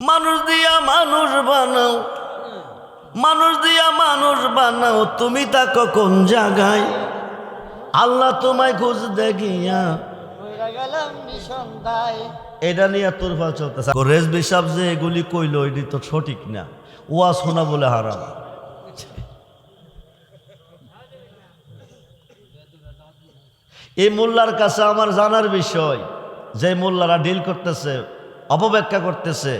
মানুষ দিয়া মানুষ বানাও, মানুষ দিয়া মানুষ বানাও, তুমি তাকো কোন জায়গায়? আল্লাহ তোমায় খোঁজ দেখিয়া গেলাম নিঃসন্দায়। এটা নিয়ে তোরফা চলতেছে। রেজবি সাহেব যে এগুলি কইলো এটি তো সঠিক না, ওয়া শোনা বলে হারাম। এই মোল্লার কাছে আমার জানার বিষয়, যে মোল্লারা ডিল করতেছে, অপব্যাখ্যা করতেছে,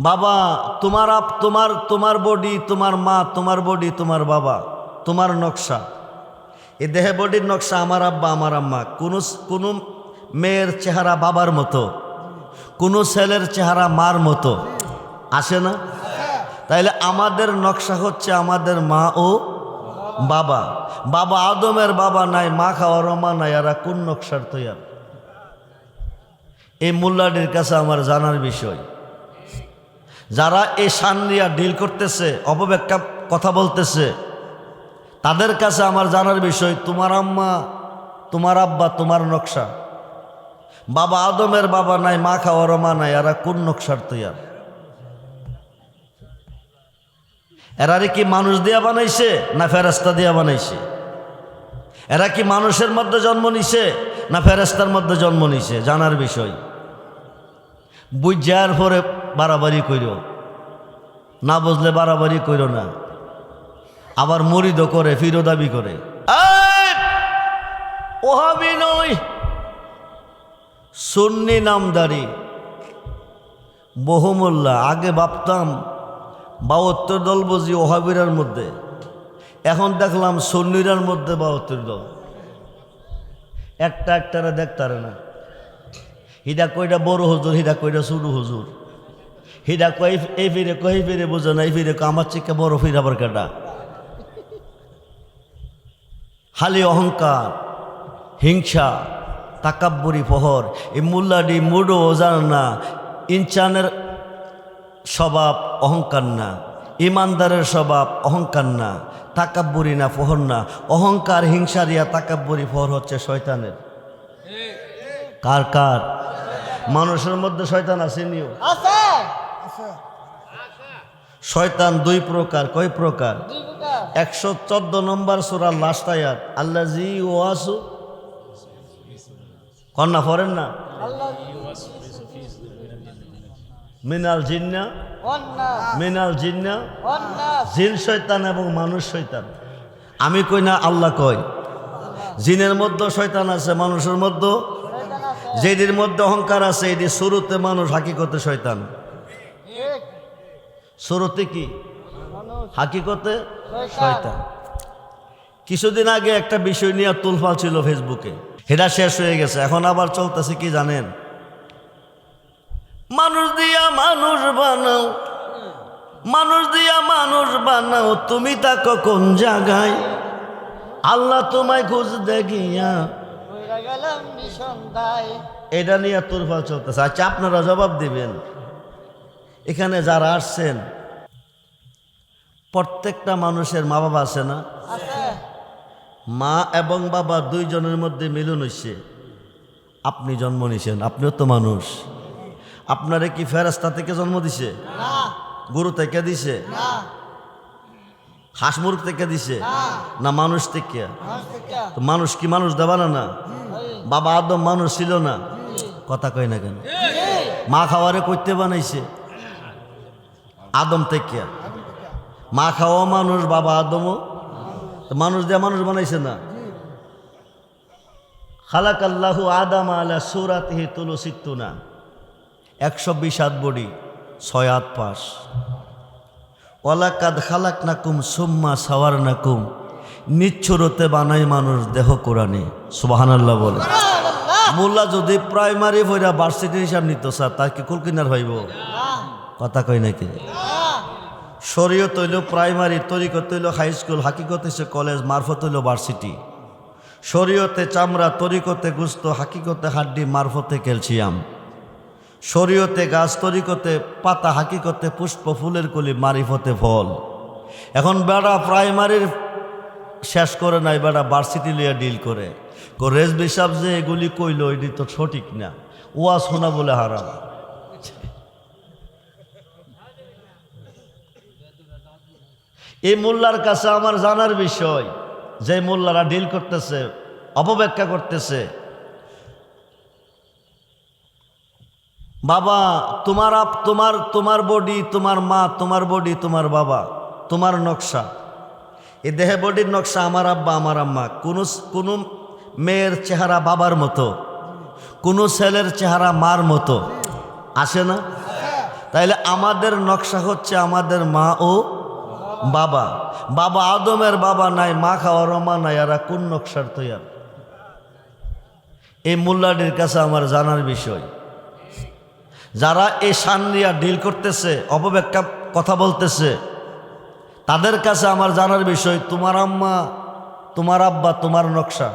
বাবা তোমার তোমার বডি, তোমার মা, তোমার বডি, তোমার বাবা, তোমার নকশা, এই দেহে বডির নকশা আমার আব্বা আমার আম্মা। কোনো মেয়ের চেহারা বাবার মতো, কোনো ছেলের চেহারা মার মতো আসে না? তাইলে আমাদের নকশা হচ্ছে আমাদের মা ও বাবা। বাবা আদমের বাবা নাই, মা খাওয়ারও মা নাই, এরা কোন নকশার তৈয়ার? এই মোল্লাটির কাছে আমার জানার বিষয়, যারা এই সান্নিয়া ডিল করতেছে, অপব্যাখ্যা কথা বলতেছে, তাদের কাছে আমার জানার বিষয়, তোমার আম্মা, তোমার আব্বা, তোমার নকশা। বাবা আদমের বাবা নাই, মা খাওয়ারও মা নাই, এরা কোন নকশার তৈয়ার? এরারে কি মানুষ দিয়া বানাইছে না ফেরেশতা দিয়া বানাইছে? এরা কি মানুষের মধ্যে জন্ম নিছে না ফেরেশতার মধ্যে জন্ম নিছে? জানার বিষয়। বুঝার পরে বাড়াবাড়ি কইরো না, বুঝলে বাড়াবাড়ি কইরো না। আবার মুরিদও করে, ফিরো দাবি করে। ওহাবি নই, সুন্নি নামদারি বহুমোল্লা। আগে ভাবতাম 72 দল বুঝি ওহাবিরার মধ্যে, এখন দেখলাম সুন্নিরার মধ্যে 72 দল। একটারা দেখতারে না। হিডা কইটা বড় হুজুর, হিডা কইটা ছোট হুজুর, হিডা কই এই ফিরে কই ফিরে বোঝে না, এই ফিরে আমার চিকে বড় ফির আবার কেটা। হালি অহংকার, হিংসা, তাকাব্বুরি ফহর। এই মোল্লাডি মুডো জানে না, ইনসানের স্বভাব অহংকার না, ইমানদারের স্বভাব অহংকার না, তাকাব্বুরি না, ফহর না। অহংকার, হিংসারিয়া, তাকাব্বুরি ফহর হচ্ছে শয়তানের। কার কার? মানুষের মধ্যে শয়তান আছে নিও। শয়তান দুই প্রকার। কয় প্রকার? 114 নম্বর সূরা লাস্ট আয়াত, আল্লাযী ওয়াসু কন্যা পড়েন না, মিনাল জিন্না, মিনাল জিন্না, জিন শয়তান এবং মানুষ শয়তান। আমি কই না, আল্লাহ কয়। জিনের মধ্যে শয়তান আছে, মানুষের মধ্যে। যেদির মধ্যে অহংকার আছে এটি শুরুতে মানুষ, হাকিকতে শয়তান। শুরুতে কি? হাকিকতে শয়তান। কিছুদিন আগে একটা বিষয় নিয়ে তুলফাল ছিল ফেসবুকে, সেটা শেষ হয়ে গেছে। এখন আবার চলতেছে কি জানেন? মানুষ দিয়া মানুষ বানাও, মানুষ দিয়া মানুষ বানাও, তুমি তাকো কোন জায়গায়? আল্লাহ তোমায় খোঁজ দেখিয়া গেলাম নিঃসন্দায়। এটা নিয়ে তুলফাল চলতেছে। আচ্ছা, আপনারা জবাব দিবেন। এখানে যারা আসছেন প্রত্যেকটা মানুষের মা বাবা আছে না? মা এবং বাবা দুইজনের মধ্যে মিলন হইছে। আপনি জন্ম নিছেন, আপনিও তো মানুষ। আপনারে কি ফেরেশতা থেকে জন্ম দিছে? গরু থেকে দিছে? হাঁস মুরগ থেকে দিছে? না মানুষ থেকে? তো মানুষ কি মানুষ দেবা না? বাবা আদম মানুষ ছিল না? কথা কয় না কেন? মা খাওয়ারে করতে বানাইছে আদম থেকে। মা খাওয়া মানুষ, বাবা আদমও মানুষ দিয়ে মানুষ বানাইছে না? খালাকাল্লাহু আদম আলা সূরাতিহি তুলুসিত্তুনা, 120 হাত বডি, 6 হাত পাশ। ওয়ালাকাদ খালাকনাকুম সুম্মা সাওয়ারনাকুম, নিচ্ছুরতে বানাই মানুষ দেহ কোরআনে। সুবহানাল্লাহ বলে। মোল্লা যদি প্রাইমারি পড়া ভার্সিটির হিসাব নিত স্যার, তার কি কুলকিনার হইব? কথা কই নাকি? শরীয়ত হইল প্রাইমারি, তরিকত হইল হাই স্কুল, হাকিকত হইছে কলেজ, মারফত হইল ভার্সিটি। শরীয়তে চামড়া, তরিকতে গুস্ত, হাকিকতে হাড্ডি, মারফতে ক্যালসিয়াম। শরীয়তে গাছ, তরিকতে পাতা, হাকিকতে পুষ্প, ফুলের কলি, মারিফতে ফল। এখন বেড়া প্রাইমারির শেষ করে নাই, বেড়া ভার্সিটি লিয়া ডিল করে। রেজবি সাহেব যে এগুলি কইল এটি তো সঠিক না, ওয়াজ শোনা বলে হারাম। এই মোল্লার কাছে আমার জানার বিষয়, যে মোল্লারা ডিল করতেছে, অপব্যাখ্যা করতেছে, বাবা তোমার বডি তোমার মা, তোমার বডি তোমার বাবা, তোমার নকশা, এই দেহে বডির নকশা আমার আব্বা আমার আম্মা। কোনো মেয়ের চেহারা বাবার মতো, কোনো ছেলের চেহারা মার মতো, আসে না? তাইলে আমাদের নকশা হচ্ছে আমাদের মা ও বাবা। বাবা আদমের বাবা নাই, মা খাওয়ার মা নাই, এরা কোন নকশার তৈয়ার? এই মোল্লাটির কাছে আমার জানার বিষয়, যারা এই সান্নিয়া ডিল করতেছে, অপব্যাখ্যা কথা বলতেছে, তাদের কাছে আমার জানার বিষয়, তোমার আম্মা তোমার আব্বা তোমার নকশা,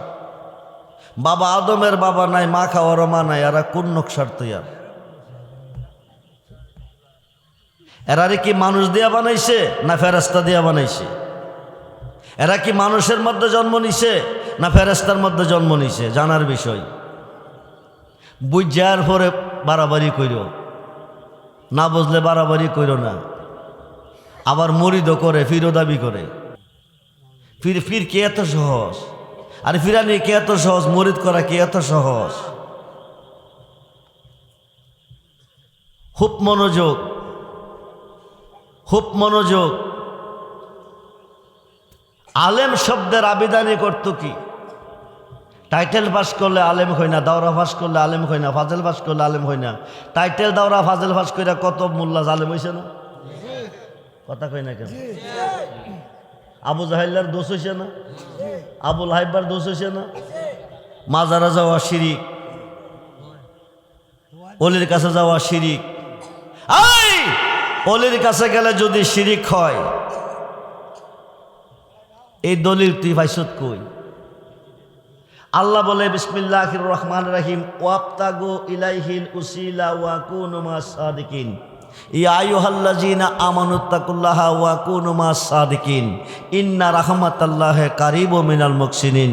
বাবা আদমের বাবা নাই, মা খাওয়ার মা নাই, এরা কোন নকশার তৈয়ার? এরারে কি মানুষ দিয়া বানাইছে না ফেরেশতা দিয়া বানাইছে? এরা কি মানুষের মধ্যে জন্ম নিছে না ফেরেশতার মধ্যে জন্ম নিছে? জানার বিষয়। বুঝার পরে বাড়াবাড়ি কইরো না, বুঝলে বাড়াবাড়ি কইরো না। আবার মরিদও করে, ফিরও দাবি করে। ফির কে এত সহজ? আর ফিরানি কে এত সহজ? মরিদ করা কে এত সহজ? খুব মনোযোগ, খুব মনোযোগ। আলেম শব্দের আবিধানিক অর্থ কি? টাইটেল পাস করলে আলেম হয় না, দাওরা পাস করলে আলেম হয় না, ফাজেল পাস করলে আলেম হয় না। টাইটেল দাওরা ফাজেল পাস করে কত মোল্লা আলেম হয়েছে না? কথা কই না কেন? আবু জাহেলার দোষ হয়েছে না? আবুল হাইবার দোষ হয়েছে না? মাজারা যাওয়া শিরিক, অলির কাছে যাওয়া শিরিক। অলির কাছে গেলে যদি শিরিক হয়, এই দলিল তুই পাইছত কই? আল্লাহ বলে বিসমিল্লাহির রহমানির রহিম, ওয়াবতাগু ইলাইহিল উসিলা ওয়া কুনু মাস সাদিকিন, ইয়া আইয়ুহাল্লাযীনা আমানুত্তাকুল্লাহা ওয়া কুনু মাস সাদিকিন, ইন্না রাহমাতাল্লাহি কারিবুম মিনাল মুহসিনিন।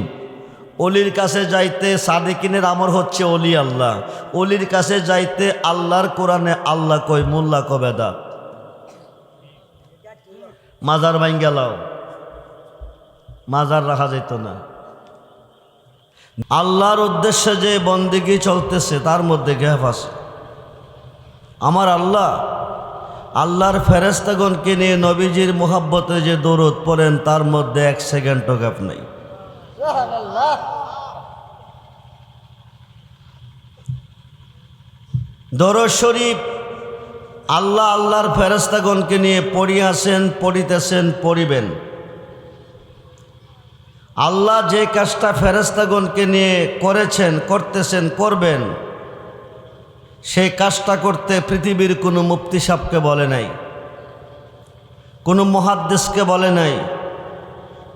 অলির কাছে যাইতে, সাদিকিনের আমর হচ্ছে অলি আল্লাহ। অলির কাছে যাইতে আল্লাহর কোরআনে আল্লাহ কই, মোল্লা কবে দা। মাজার ভাঙ গেলাও, মাজার রাখা যেত না। আল্লাহর উদ্দেশ্যে যে বন্দেগী চলতেছে তার মধ্যে গ্যাপ আছে। আমার আল্লাহর ফেরেশতাগণকে নিয়ে নবীজির মুহাব্বতে যে দরুদ পড়েন, তার মধ্যে এক সেকেন্ডও গ্যাপ নেই। দরুদ শরীফ আল্লাহর ফেরেশতাগণকে নিয়ে পড়িয়াছেন, পড়িতেছেন, পড়িবেন। আল্লাহ যে কাজটা ফেরেশতাগণকে নিয়ে করেছেন, করতেছেন, করবেন, সেই কাজটা করতে পৃথিবীর কোনো মুফতি সাহেবকে বলে নাই, কোনো মুহাদ্দিসকে বলে নাই,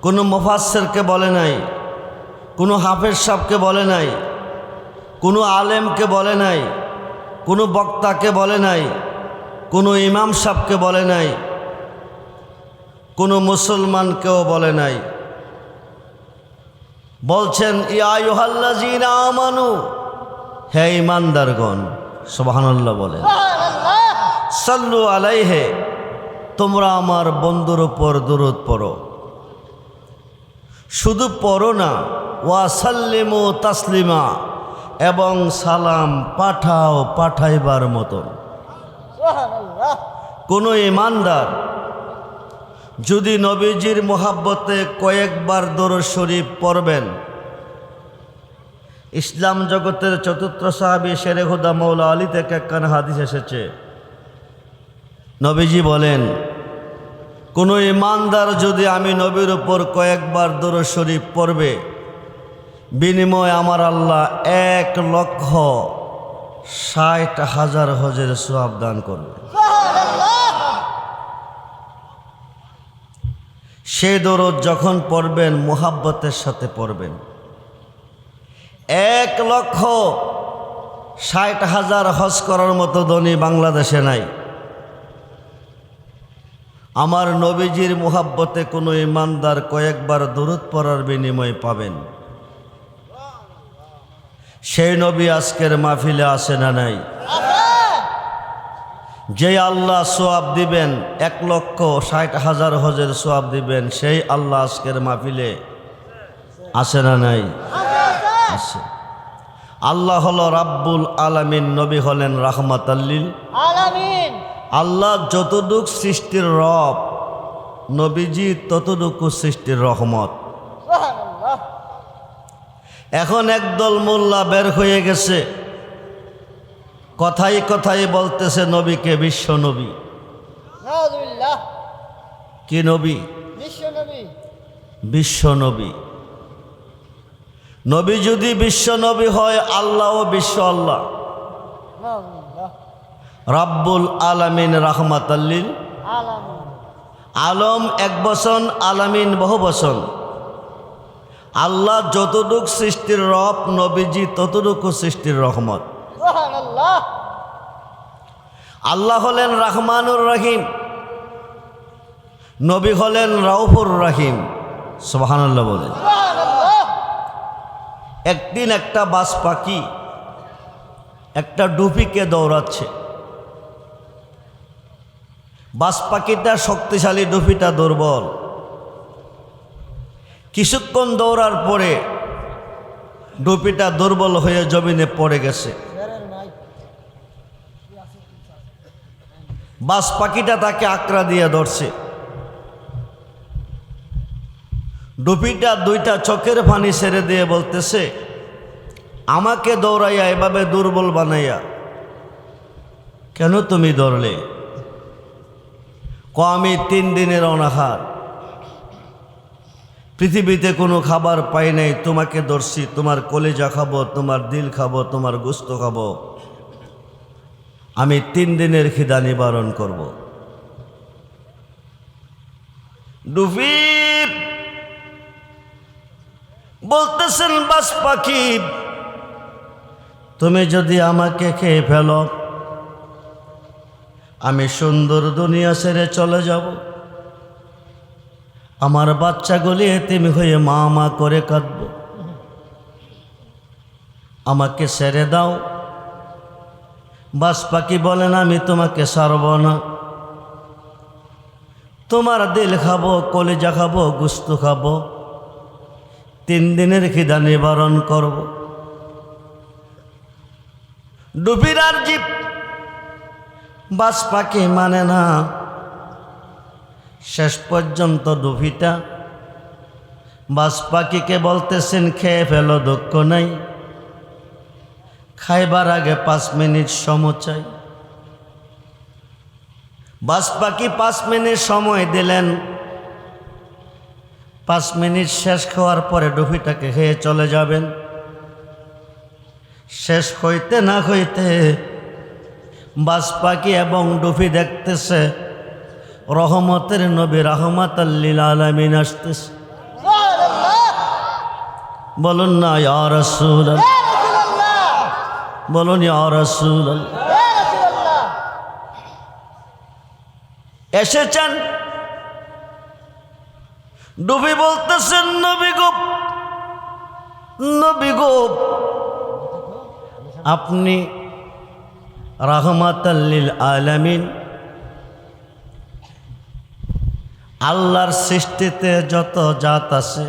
কোনো মুফাসসিরকে বলে নাই, কোনো হাফেজ সাহেবকে বলে নাই, কোনো আলেমকে বলে নাই, কোনো বক্তাকে বলে নাই, কোনো ইমাম সাহেবকে বলে নাই, কোনো মুসলমানকেও বলে নাই। বলছেন ইয়া আইয়ুহাল্লাযীনা আমানু, হে ঈমানদারগণ, সুবহানাল্লাহ বলেন, সাল্লু আলাইহি, তোমরা আমার বন্ধুর উপর দরুদ পড়ো। শুধু পড়ো না, ওয়া সাল্লিমু তাসলিমা, এবং সালাম পাঠাও পাঠাইবার মতন। কোনো ঈমানদার যদি নবীজির মুহাব্বতে কয়েকবার দরুদ শরীফ পড়বেন, ইসলাম জগতের চতুর্থ সাহাবী শেরে খুদা মৌলা আলী থেকে একখানা হাদিস এসেছে। নবীজি বলেন, কোনো ঈমানদার যদি আমি নবীর উপর কয়েকবার দরুদ শরীফ পড়বে, বিনিময়ে আমার আল্লাহ 1,60,000 হজের সওয়াব দান করবে। সেই দরুদ যখন পড়বেন, মুহাব্বতের সাথে পড়বেন। 1,60,000 হজ করার মতো ধনী বাংলাদেশে নাই। আমার নবীজির মুহাব্বতে কোনো ঈমানদার কয়েকবার দরুদ পড়ার বিনিময় পাবেন। সেই নবী আজকের মাহফিলে আসে না নাই? যে আল্লাহ সোয়াব দিবেন 1,60,000 হজের সোয়াব দিবেন, সেই আল্লাহ আজকের মাহফিলে আসে না নাই? আছে। আল্লাহ হলো রাব্বুল আলামিন, নবী হলেন রাহমাতাল্লিল আলামিন। আল্লাহ যতটুক সৃষ্টির রব, নবীজি ততটুকু সৃষ্টির রহমত। সুবহানাল্লাহ। এখন একদল মোল্লা বের হয়ে গেছে, কথাই কথাই বলতেছে নবীকে বিশ্ব নবী। নাউযুবিল্লাহ। কি নবী? বিশ্ব নবী। বিশ্ব নবী। নবী যদি বিশ্ব নবী হয়, আল্লাহও বিশ্ব আল্লাহ। নাউযুবিল্লাহ। রাব্বুল আলামিন রাহমাতাল্লিল আলামিন। আলম এক বচন, আলামিন বহু বচন। আল্লাহ যতটুক সৃষ্টির রব, নবীজি ততটুকু সৃষ্টির রহমত। সুবহানাল্লাহ। আল্লাহ হলেন রহমানুর রহিম, নবী হলেন রাউফুর রহিম। সুবহানাল্লাহ বলেন। সুবহানাল্লাহ। একদিন একটা বাজ পাখি একটা ডুপিকে দৌড়াচ্ছে। বাজ পাখিটা শক্তিশালী, ডুপিটা দুর্বল। কিছুক্ষণ দৌড়ার পরে ডুপিটা দুর্বল হয়ে জমিনে পড়ে গেছে। বাজ পাখিটা তাকে আঁকড়া দিয়ে ধরছে। ডুপিটা দুইটা চোখের পানি ছেড়ে দিয়ে বলতেছে, আমাকে দৌড়াইয়া এভাবে দুর্বল বানাইয়া কেন তুমি ধরলে? আমি 3 দিনের অনাহার, পৃথিবীতে কোনো খাবার পাই নাই, তোমাকে ধরছি, তোমার কলিজা খাবো, তোমার দিল খাবো, তোমার গোস্ত খাবো, আমি 3 দিনের খিদা নিবারণ করব। ডুবি বলতেছেন, বাজ পাখি তুমি যদি আমাকে খেয়ে ফেলো, আমি সুন্দর দুনিয়া ছেড়ে চলে যাব। আমার বাচ্চাগুলি এতিম হয়ে মা মা করে কাঁদব। আমাকে ছেড়ে দাও। বাজ পাখি বলেন, আমি তোমাকে ছাড়ব না। তোমার দিল খাবো, কলিজা খাবো, গোস্ত খাবো, 3 দিনের খিদা নিবারণ করব। ডুবির আর জীব বাজ পাখি মানে না। শেষ পর্যন্ত ডুবিটা বাজ পাখিকে বলতেছেন, খেয়ে ফেলো, দুঃখ নাই, খাইবার আগে 5 মিনিট সময় চাই। বাজ পাখি 5 মিনিট সময় দিলেন। 5 মিনিট শেষ খাওয়ার পরে ডুবিটাকে খেয়ে চলে যাবেন। শেষ হইতে না হইতে বাজ পাখি এবং ডুবি দেখতেছে রহমতের নবী রাহমাতাল্লিল আলামিন আসতেছে। বলুন না ইয়া রাসূলুল্লাহ, বলুন ইয়া রাসূলুল্লাহ। এসেছেন। ডুবি বলতেছেন, নবী গো, নবী গো, আপনি রাহমাতাল্লিল আলামিন। আল্লাহর সৃষ্টিতে যত জাত আছে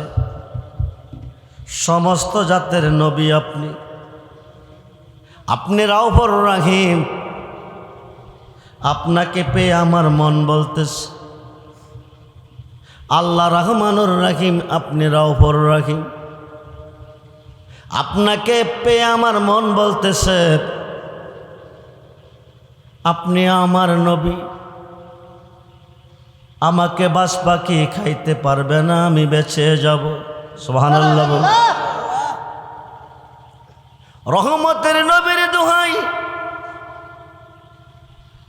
সমস্ত জাতের নবী আপনি। আপনি রাউফুর রহিম। আপনাকে পেয়ে আমার মন বলতেছে আল্লাহ রহমানুর রহিম, আপনি রাউফুর রহিম। আপনাকে পেয়ে আমার মন বলতেছে আপনি আমার নবী। আমাকে বাজ পাখি খাইতে পারবে না, আমি বেঁচে যাব। সুবহানাল্লাহ বল। রহমতের নবীর দোহাই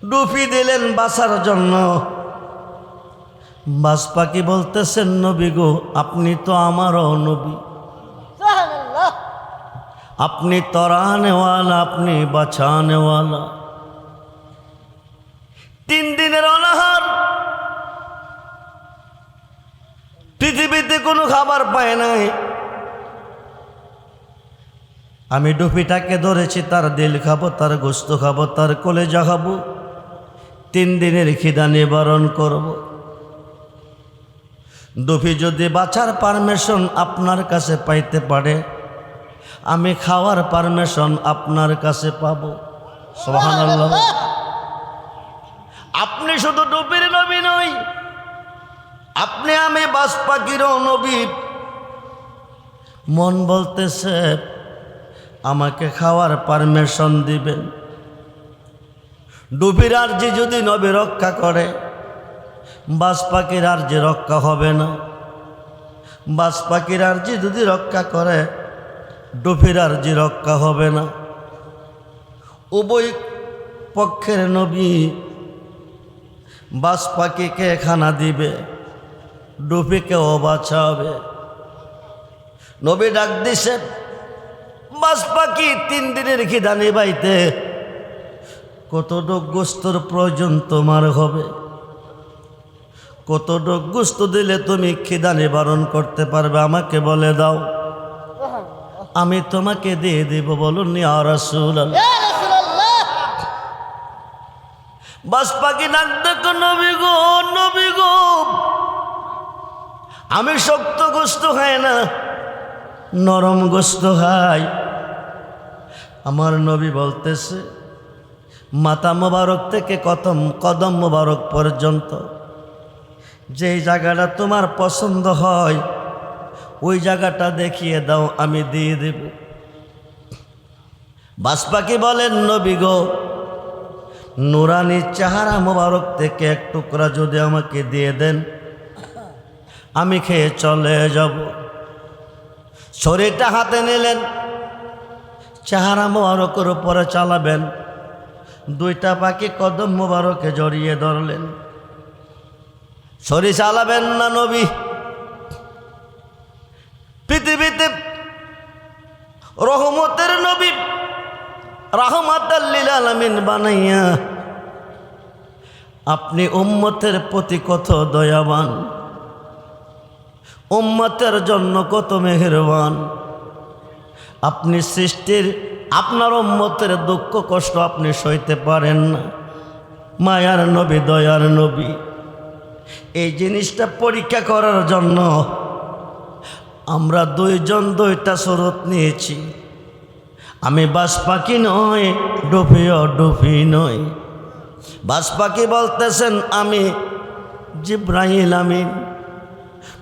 ডুবি দিলেন বাঁচার জন্য। বাজ পাখি বলতেছেন, নবী গো, আপনি তো আমারও নবী। সুবহানাল্লাহ। আপনি তরানেওয়ালা, আপনি বাঁচানেওয়ালা। 3 দিনের অনাহার, পৃথিবীতে কোনো খাবার পায় নাই। আমি ডুফিটাকে ধরেছি, তার দিল খাবো, তার গোস্ত খাবো, তার কলেজা খাবো, 3 দিনের খিদা নিবারণ করব। ডুফি যদি বাঁচার পারমিশন আপনার কাছে পাইতে পারে, আমি খাওয়ার পারমিশন আপনার কাছে পাবো। সুবহানাল্লাহ। আপনি শুধু ডুফির নবী নই, আপনি আমি বাস পাখিরও নবী। মন বলতেছে আমাকে খাওয়ার পারমিশন দিবেন। ডুফির আরজি যদি নবী রক্ষা করে, বাস পাখির আরজি রক্ষা হবে না। বাস পাখির আরজি যদি রক্ষা করে, ডুফির আরজি রক্ষা হবে না। উভয় পক্ষের নবী বাস পাখিকে খানা দিবে, ডুফিকেও বাঁচাবে। নবী ডাক দিছে, বাস পাখি 3 দিনের খিদা নিবাইতে কতটুক গোস্তর প্রয়োজন তোমার হবে? কতটুক গোস্ত দিলে তুমি খিদা নিবারণ করতে পারবে? আমাকে বলে দাও, আমি তোমাকে দিয়ে দিব। বলুন ইয়া রাসূলুল্লাহ। ইয়া রাসূলুল্লাহ। বাস পাখি ডাক দেখো, নবী গো, নবী গো, আমি শক্ত গোস্ত খাই না, নরম গোস্ত খাই। আমার নবী বলতেছে, মাথা মোবারক থেকে কদম মোবারক পর্যন্ত যেই জায়গাটা তোমার পছন্দ হয়, ওই জায়গাটা দেখিয়ে দাও, আমি দিয়ে দেব। বাস পাখি বলেন, নবী গো, নুরানি চেহারা মোবারক থেকে এক টুকরা যদি আমাকে দিয়ে দেন, আমি খেয়ে চলে যাব। শরীরটা হাতে নিলেন, চেহারা মোবারকের উপরে চালাবেন। 2টা পাখি কদম মোবারকে জড়িয়ে ধরলেন। শরীর চালাবেন না নবী। পৃথিবীতে রহমতের নবী, রাহমাতাল লিল আলামিন বানাইয়া আপনি উম্মতের প্রতি কত দয়াবান, উম্মতের জন্য কত মেহেরবান। আপনি সৃষ্টির আপনার উম্মতের দুঃখ কষ্ট আপনি সইতে পারেন না। মায়ার নবী, দয়ার নবী। এই জিনিসটা পরীক্ষা করার জন্য আমরা 2 জন 2টা সুরত নিয়েছি। আমি বাস পাখি নয়, ডুফিও ডুফি নয়। বাস পাখি বলতেছেন আমি জিব্রাইল আমিন,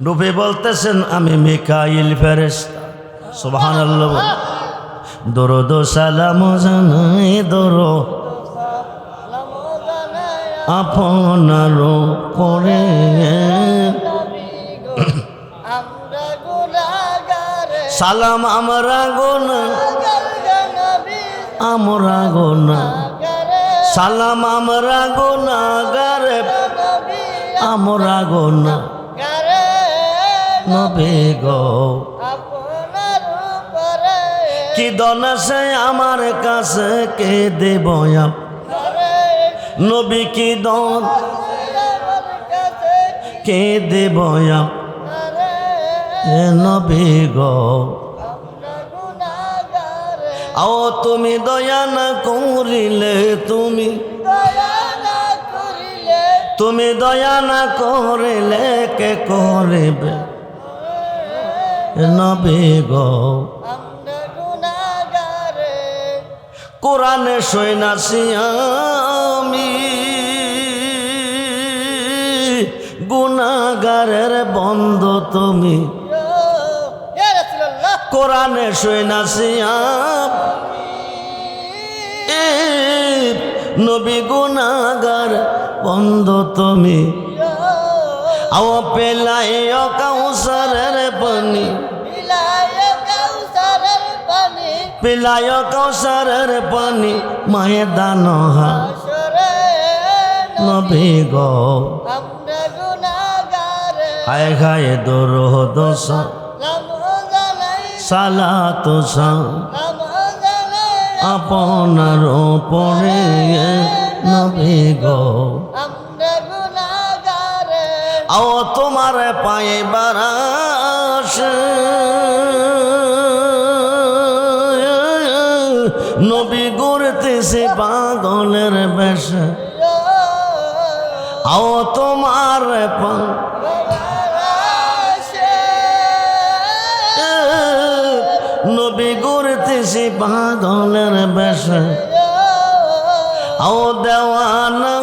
ডুফি বলতেছেন আমি মিকাইল ফেরেশতা। সুবহানাল্লাহ। দরুদ সালাম জানাই, দরুদ আপনার পরে আমরা গুনাহগার, সালাম আমরা গোনা, আমরা গোনা, সালাম আমরা গোনাগার, আমরা গোনা, নবী গো আপনার উপরে কি দন আছে আমার কাছে, কে দেব নবী? কি দন আমার কাছে কে দেব আরে নবী গো? আমরা গুনাহগার, আও তুমি দয়া না করিলে, তুমি দয়া না করিলে তুমি দয়া না করিলে কে করিবে নবী গো? আমরা গুনাহগার, কোরআনে শুনাছি আমি গুনাহগারের বন্ধু তুমি। ইয়া রাসূলুল্লাহ। কোরআনে শুনাছি আমি নবী গুনাহগার বন্ধু তুমি। আও পেলাই কাউসারের পানি, বিলায় কাউসারের পানি, পিলায় কাউসারের পানি ময়দানহা আসরে নবী গো। আমরা গুনাহগার, হায় হায় দরুদ লাম জানাই, সালাতু লাম জানাই আপনার উপরে নবী গো। আমরা গুনাহগার, আও তোমার পাইবার আশা পাগলের বেশে আও তোমার নবী ঘুরতেছি পাগলের বেশে আও দেওয়ানা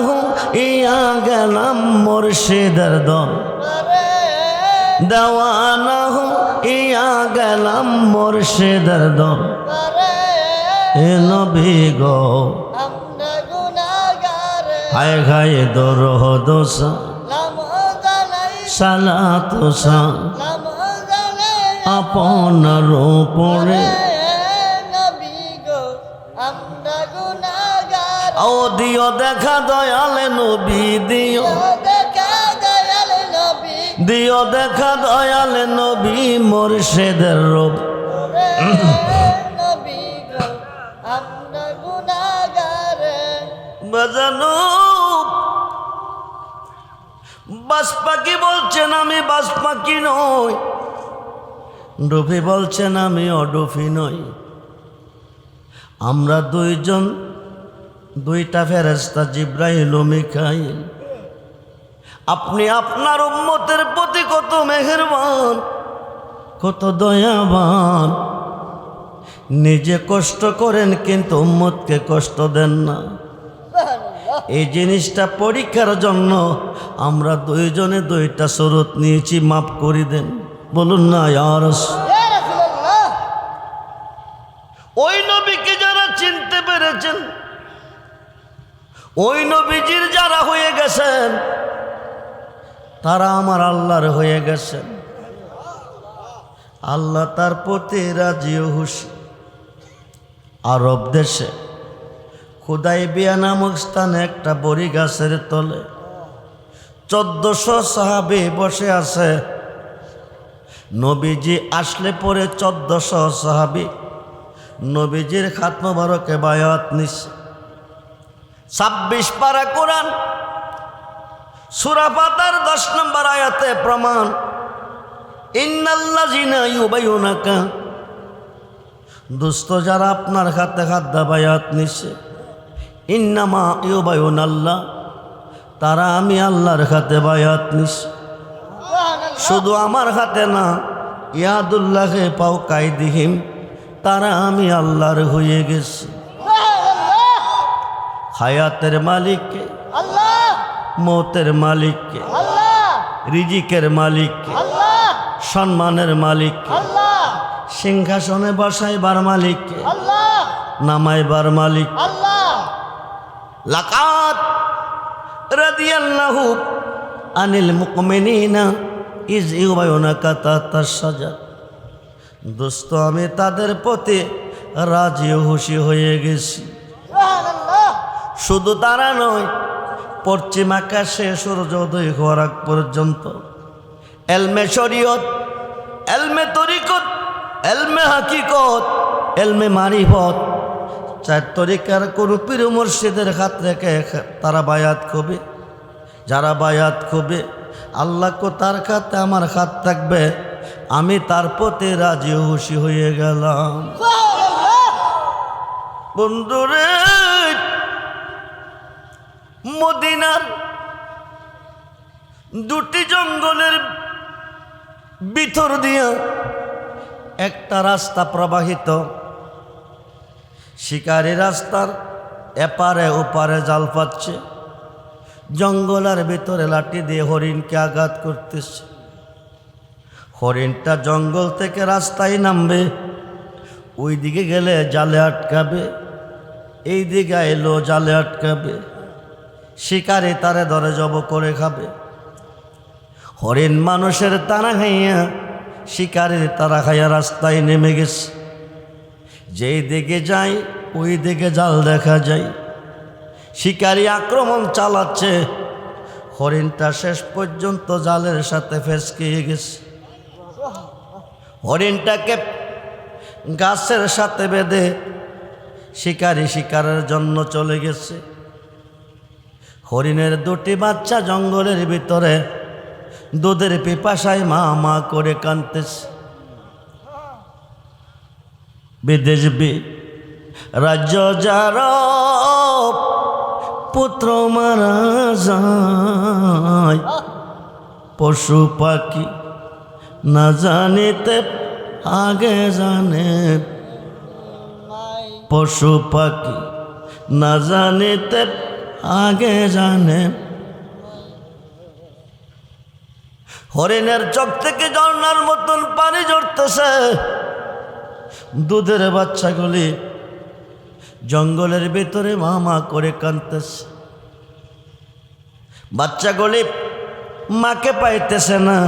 ইয়া গেলাম মুর্শিদের দল দেওয়ানা ইয়া গেলাম মুর্শিদের দল এ নবী গো হায় হায় দরুদ সালাত আপনার উপরে ও দিও দেখা দয়ালে নবী দিও দিও দেখা দয়ালে নবী মুর্শিদের রূপ বাজানো বাস পাখি বলছেন আমি বাস পাখি নই ডুফি বলছেন আমি অডুফি নই আমরা দুইজন দুইটা ফেরেশতা জিব্রাইল ও মিকাইল আপনি আপনার উম্মতের প্রতি কত মেহেরবান কত দয়াবান নিজে কষ্ট করেন কিন্তু উম্মতকে কষ্ট দেন না এই জিনিসটা পরীক্ষার জন্য আমরা দুইজনে দুইটা সুরত নিয়েছি মাফ করে দেন বলুন না ইয়া রাসূলুল্লাহ ওই নবীকে যারা চিনতে পেরেছেন ওই নবীজির যারা হয়ে গেছেন তারা আমার আল্লাহর হয়ে গেছেন আল্লাহ তার প্রতি রাজি ও খুশি আরব দেশে খুদাইবিয়া নামক স্থানে একটা বড়ি গাছের তলে 1400 সাহাবী বসে আছে নবীজি আসলে পরে 1400 সাহাবী নবীজির খাত মোবারকে বায়াত নিছে 26 পারা কোরআন সূরা ফাতিহার 10 নম্বর আয়াতে প্রমাণ ইন্নাল্লাযিনা ইউবাইয়ুনাকা দোস্ত যারা আপনার হাতে হাত দা বায়াত নিছে ইন্নামা ইউবাইয়ুনাল্লাহ তারা আমি আল্লাহর হাতে বায়াত নিছে শুধু আমার হাতে না ইয়াদুল্লাহে পাও কাইদিহিম তারা আমি আল্লাহর হয়ে গেছি হায়াতের মালিককে আল্লাহ মৌতের মালিককে আল্লাহ রিজিকের মালিককে আল্লাহ সম্মানের মালিককে আল্লাহ সিংহাসনে বসাইবার মালিককে আল্লাহ নামাইবার মালিক আল্লাহ লাকাত রাদিয়াল্লাহু আনিল মুমিনিনা ইজ ইউবাইউনাকা তাহতাশ শাজার দোস্ত আমি তাদের প্রতি রাজি ও খুশি হয়ে গেছি সুবহানাল্লাহ শুধু তারা নয় পশ্চিম আকাশে সূর্যোদয় হওয়ার আগ পর্যন্ত এলমে শরীয়ত এলমে তরিকত এলমে হাকিকত এলমে মারিফত 4 তরিকার কোনো পীর মুর্শিদের হাত রেখে তারা বায়াত করবে যারা বায়াত করবে আল্লাহ কো তার খাতে আমার হাত থাকবে আমি তার প্রতি রাজি ও খুশি হয়ে গেলাম বন্ধুরে মদিনার দুটি জঙ্গলের ভিতর দিয়া একটা রাস্তা প্রবাহিত শিকারী রাস্তার এপারে ওপারে জাল পাচ্ছে জঙ্গলের ভিতরে লাঠি দিয়ে হরিণকে আঘাত করতেছে হরিণটা জঙ্গল থেকে রাস্তায় নামবে ওই দিকে গেলে জালে আটকাবে এই দিকে এলো জালে আটকাবে শিকারে তারে ধরে জব করে খাবে হরিণ মানুষের তারা খাইয়া শিকারের তারা খাইয়া রাস্তায় নেমে গেছে যেই দিকে যায় ওই দিকে জাল দেখা যায় শিকারী আক্রমণ চালাচ্ছে হরিণটা শেষ পর্যন্ত জালের সাথে ফেসকিয়ে গেছে হরিণটাকে গাছের সাথে বেঁধে শিকারী শিকারের জন্য চলে গেছে হরিণের দুটি বাচ্চা জঙ্গলের ভিতরে দুধের পিপাসায় মা মা করে কাঁদতেছে বিদেশ রাজ্য যার পুত্র মারা যায়, পশু পাখি না জানিতে আগে জানে, পশু পাখি না জানিতে আগে জানে। হরিণের চোখ থেকে ঝর্ণার মতন পানি ঝরতেছে, দুধের বাচ্চাগুলি জঙ্গলের ভিতরে মা মা করে কাঁদতেছে। বাচ্চাগুলি মাকে পাইতেছে না,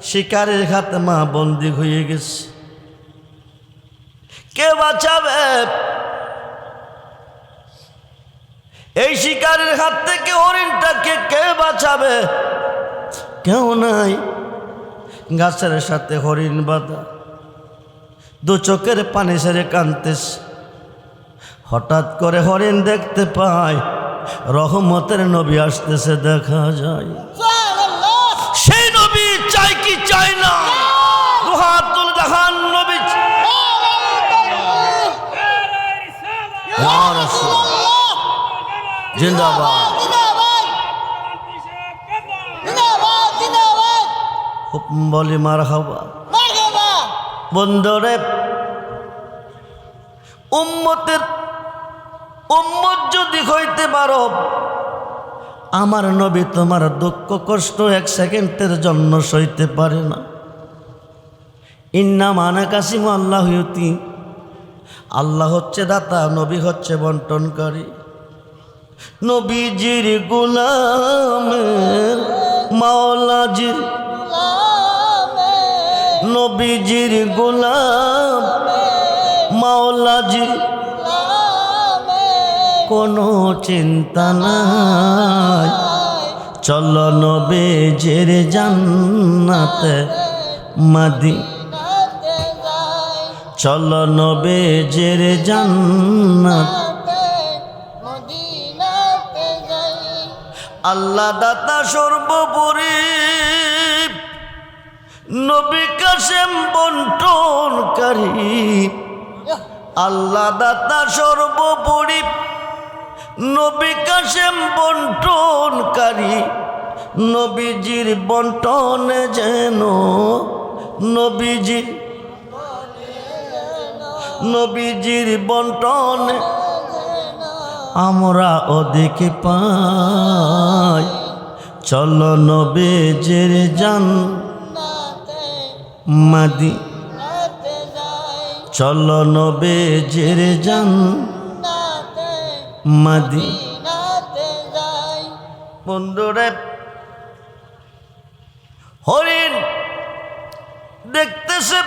শিকারের হাতে মা বন্দী হয়ে গেছে। কে বাঁচাবে? এই শিকারের হাত থেকে হরিণটাকে কে বাঁচাবে? কেউ নাই। গাছের সাথে হরিণ বাঁধা, দু চোখের পানি ছেড়ে কাঁদতেছে। হঠাৎ করে হরিণ দেখতে পায় রহমতের নবী আসতেছে, দেখা যায়। সেই নবী চাই কি চাই না? দুহাত তুলে দেখান নবী। জিন্দাবাদ, হুকুম বলি মারহাবা। বন্ধুরে, উম্মত যদি হইতে পারো, আমার নবী তোমার দুঃখ কষ্ট এক সেকেন্ডের জন্য সইতে পারে না। ইন্না মানা কাসিম আল্লাহ ইউতি, আল্লাহ হচ্ছে দাতা, নবী হচ্ছে বন্টনকারী। নবীজির গোলামের মাওলাজির, নবীজির গোলাম মাওলাজির কোনো চিন্তা নাই। চলো নবীজির জান্নাতে মদিনাতে, চলো নবীজির জান্নাতে মদিনাতে যাই। আল্লাহ দাতা সর্বোপরি, নবী কাসেম বন্টনকারী। আল্লাহ দাতা সর্বোপরি, নবী কাসেম বন্টনকারী। নবীজির বন্টনে যেন নবীজির বন্টনে আমরা ওদিকে পাই। চলো নবীজির জান্নাতে মদিনাতে যাই, চলো নবীজির জান্নাতে মদিনাতে যাই। বন্ধুরে, হরিণ দেখতেছে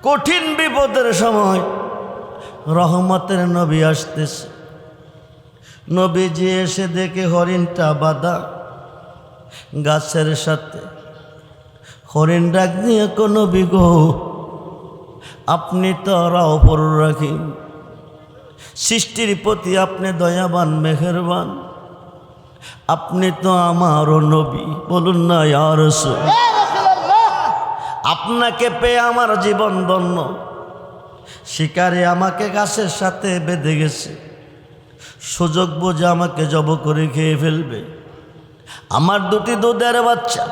কঠিন বিপদের সময় রহমতের নবী আসতেছে। নবীজি এসে দেখে হরিণটা বাঁধা গাছের সাথে। হরিণ ডাক দিয়ে কো নবী গো, আপনি তো রাওফুর রহিম, সৃষ্টির প্রতি আপনি দয়াবান মেহেরবান, আপনি তো আমারও নবী। বলুন না ইয়া রাসূল, আপনাকে পেয়ে আমার জীবন ধন্য। শিকারে আমাকে গাছের সাথে বেঁধে গেছে, সুযোগ বুঝে আমাকে জব করে খেয়ে ফেলবে। আমার দুটি দুধের বাচ্চা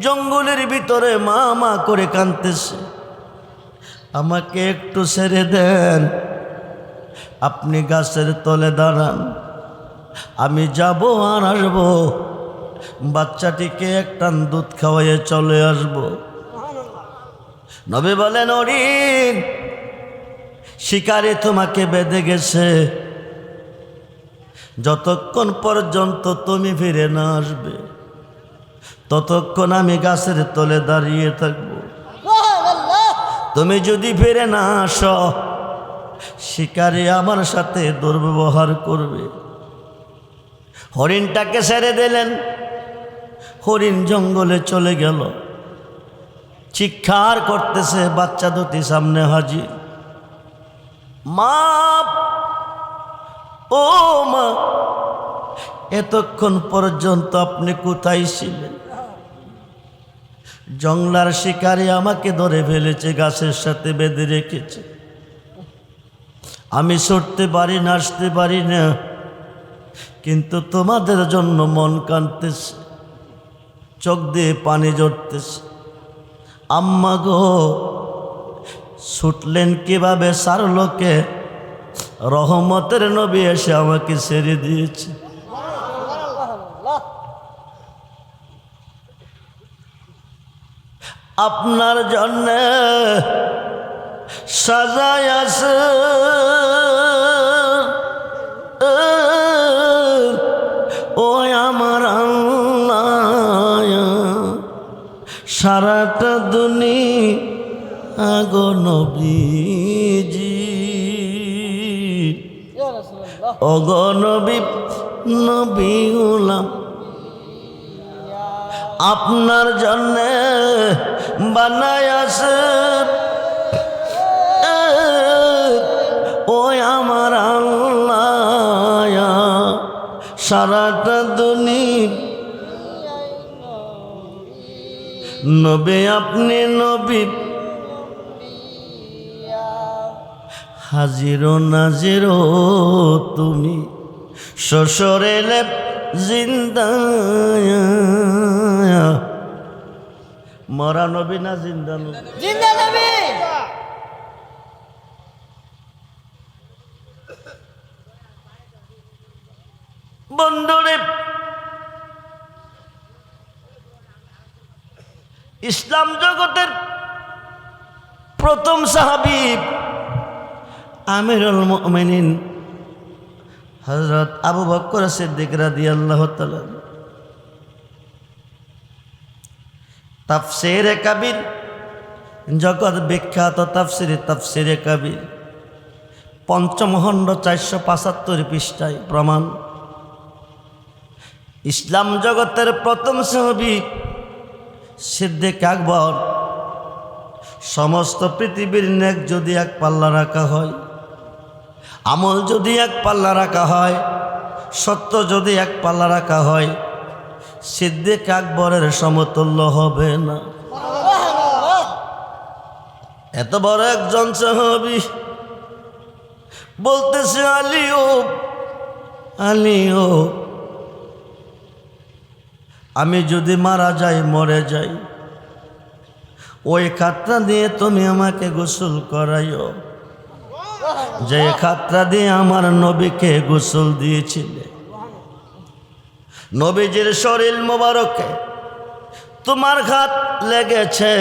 জঙ্গলের ভিতরে মা মা করে কাঁদতেছে, আমাকে একটু ছেড়ে দেন। আপনি গাছের তলে দাঁড়ান, আমি যাব আর আসব, বাচ্চাটিকে এক টান দুধ খাওয়াইয়ে চলে আসব। নবী বলেন, হরিণ শিকারে তোমাকে বেঁধে গেছে, যতক্ষণ পর্যন্ত তুমি ফিরে না আসবে ততক্ষণ আমি গাছের তলে দাঁড়িয়ে থাকব। তুমি যদি ফিরে না আসো, শিকারে আমার সাথে দুর্ব্যবহার করবে। হরিণটাকে ছেড়ে দিলেন, হরিণ জঙ্গলে চলে গেল। চিৎকার করতেছে, বাচ্চা দুটি সামনে হাজির। মা, ও মা, এতক্ষণ পর্যন্ত আপনি কোথায় ছিলেন? জঙ্গলার শিকারে আমাকে ধরে ফেলেছে, গাছের সাথে বেঁধে রেখেছে, আমি ছুটতে পারি না, আসতে পারি না। কিন্তু তোমাদের জন্য মন কাঁদতেছে, চোখ দিয়ে পানি ঝরতেছে। আম্মা গো, ছুটলেন কিভাবে সার লোকে, রহমতের নবী এসে আমাকে ছেড়ে দিয়েছে। আপনার জন্য সাজায় আছে ও আমার আল্লাহ, সারাটা দুনিয়া গো নবীজি, ইয়া রাসূলুল্লাহ। ও গো নবী, নবী গোলাম আপনার জন্য বানায় আছে ও আমার আল্লাহ, সারাটা দুনিয়া নবী আপনি নবী, হাজির নাজির তুমি, শ্বশুরে জিন্দা। মরা নবী না জিন্দা নবী? জিন্দা নবী। বন্ধুরে, ইসলাম জগতের প্রথম সাহাবী আমিরুল মুমিনিন হযরত আবু বকর সিদ্দিক রাদিয়াল্লাহু তাআলা তাফসীরে কবির, জগৎ বিখ্যাত তাফসীরে কবির, পঞ্চম খণ্ড 475 পৃষ্ঠায় প্রমাণ। ইসলাম জগতের প্রথম সাহাবী সিদ্দিক আকবর। সমস্ত পৃথিবীর নেক যদি এক পাল্লা রাখা হয়, আমল যদি এক পাল্লা রাখা হয়, সত্য যদি এক পাল্লা রাখা হয়, সিদ্দিক আকবরের সমতুল্য হবে না। এত বড় একজন সাহাবী বলতেছে, আলিও আলিও, আমি যদি মারা যাই, মরে যাই, ওই খাতটা দিয়ে তুমি আমাকে গোসল করাইও, যে খাতটা দিয়ে আমার নবীকে গোসল দিয়েছিলে। নবীজির শরীর মোবারকে তোমার খাত লেগেছে,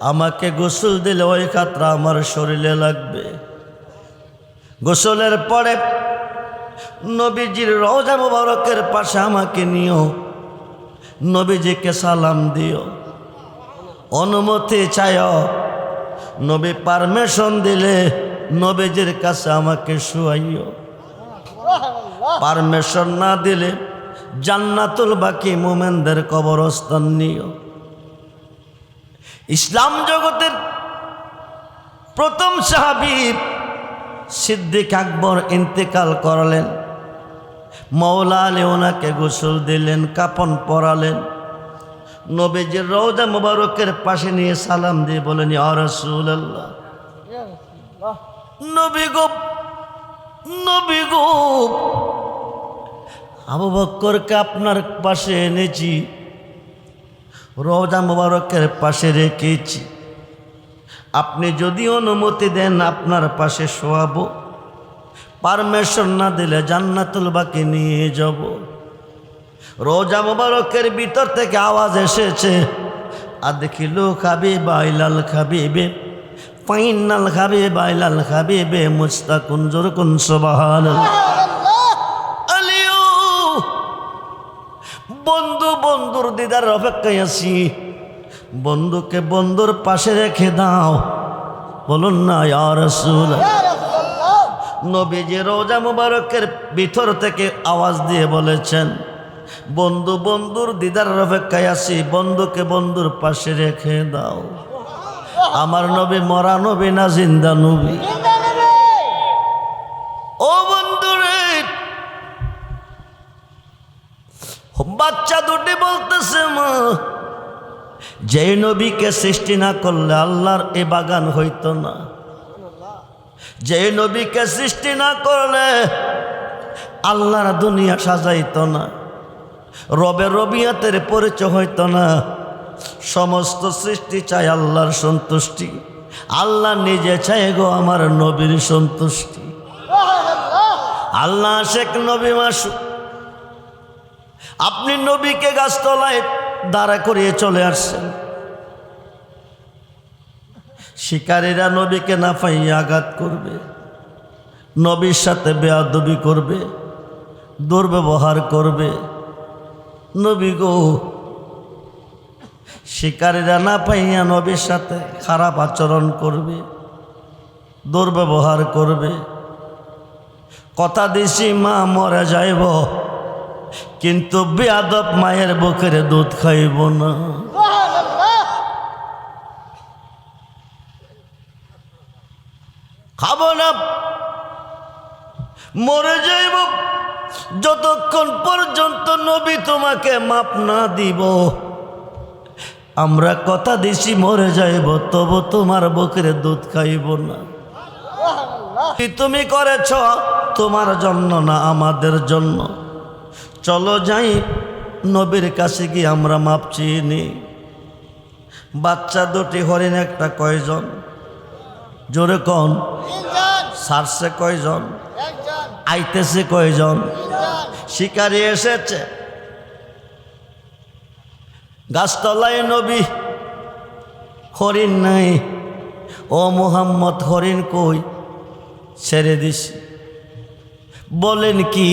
আমাকে গোসল দিলে ওই খাতটা আমার শরীরে লাগবে। গোসলের পরে নবীজির রওজা মোবারকের পাশে আমাকে নিও, নবীজিকে সালাম দিও, অনুমতি চাইও। নবী পারমিশন দিলে নবীজির কাছে আমাকে শুয়াইও, পারমিশন না দিলে জান্নাতুল বাকি মোমেনদের কবরস্থান নিও। ইসলাম জগতের প্রথম সাহাবী সিদ্দিক আকবর ইন্তেকাল করলেন। মওলা আলী ওনাকে গোসল দিলেন, কাফন পরালেন, নবীজির রওজা মুবারকের পাশে নিয়ে সালাম দিয়ে বলেন, ইয়া রাসূলুল্লাহ, ইয়া রাসূলুল্লাহ। নবী গো, নবী গো, আবু বকরকে আপনার পাশে এনেছি, রওজা মুবারকের পাশে রেখেছি, আপনি যদি অনুমতি দেন আপনার পাশে শোয়াবো, পারমিশন না দিলে জান্নাতুল বাকি নিয়ে যাব। রওজা মুবারকের ভিতর থেকে আওয়াজ এসেছে, আদখিলু হাবিবা ইলাল হাবিবে ফাইনাল হাবিবা ইলাল হাবিবে মুস্তাকুন জুরকুন সুবহানাল্লাহ। আলিও, বন্ধু বন্ধুর দিদার অপেক্ষায় আছি, বন্ধুকে বন্ধুর পাশে রেখে দাও। বলুন না ইয়া রাসূলুল্লাহ। ইয়া রাসূলুল্লাহ। নবীজি রওজা মুবারকের ভিতর থেকে আওয়াজ দিয়ে বলেছেন, বন্ধু বন্ধুর দিদার অপেক্ষায় আছি, বন্ধুকে বন্ধুর পাশে রেখে দাও। আমার নবী মরা নবী না জিন্দা নবী? জিন্দা নবী। ও বন্ধুরে, বাচ্চা দুটি বলতেছে, মা, যে নবীকে সৃষ্টি না করলে আল্লাহর এ বাগান হইতো না, যে নবীকে সৃষ্টি না করলে আল্লাহর দুনিয়া সাজাইতো না, রবের রবিয়াতের পরিচয় হইতো না। সমস্ত সৃষ্টি চায় আল্লাহর সন্তুষ্টি, আল্লাহ নিজে চায় গো আমার নবীর সন্তুষ্টি। আল্লাহ শেখ নবী মাসু, আপনি নবীকে গাছতলায় দাঁড়া করিয়ে চলে আসছেন। শিকারীরা নবীকে না পাইয়া আঘাত করবে, নবীর সাথে বেয়াদবি করবে, দুর্ব্যবহার করবে। নবী গো, শিকারীরা না পাইয়া নবীর সাথে খারাপ আচরণ করবে, দুর্ব্যবহার করবে। কথা দিছি মা মরে যাইব, কিন্তু বেয়াদব মায়ের বুকের দুধ খাইব না। খাবো না, মরে যাইব যতক্ষণ পর্যন্ত নবী তোমাকে মাপ না দিব। আমরা কথা দিছি মরে যাইব, তবু তোমার বুকের দুধ খাইব না। তুমি করেছ তোমার জন্য না আমাদের জন্য। চলো যাই নবীর কাছে গিয়ে আমরা মাপ চেয়ে নিই। বাচ্চা দুটি হরিণ একটা কয়জন? জোরে কন। সারছে কয়জন? আইতেছে কয়জন? শিকারী এসেছে, গাছতলায় নবী, হরিণ নাই। ও মুহাম্মদ, হরিণ কই? ছেড়ে দিছি। বলেন কি?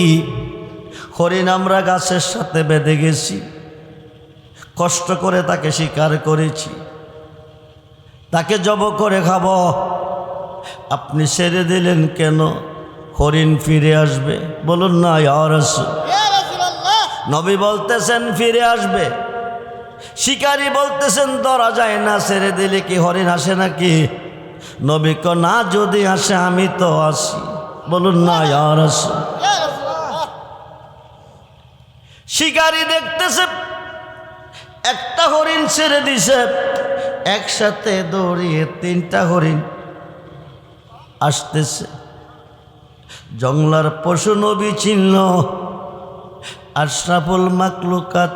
হরিণ আমরা গাছের সাথে বেঁধে গেছি, কষ্ট করে তাকে শিকার করেছি, তাকে জব করে খাব। আপনি ছেড়ে দিলেন কেন? হরিণ ফিরে আসবে। বলুন না ইয়া রাসূল। নবী বলতেছেন ফিরে আসবে, শিকারী বলতেছেন ধরা যায় না, ছেড়ে দিলে কি হরিণ আসে নাকি? নবী কো না, যদি আসে আমি তো আসি। বলুন না ইয়া রাসূল। শিকারী দেখতেছে একটা হরিণ ছেড়ে দিছে, একসাথে দৌড়িয়ে তিনটা হরিণ আসতেছে। জংলার পশু নবী চিনল, আশরাফুল মাকলুকাত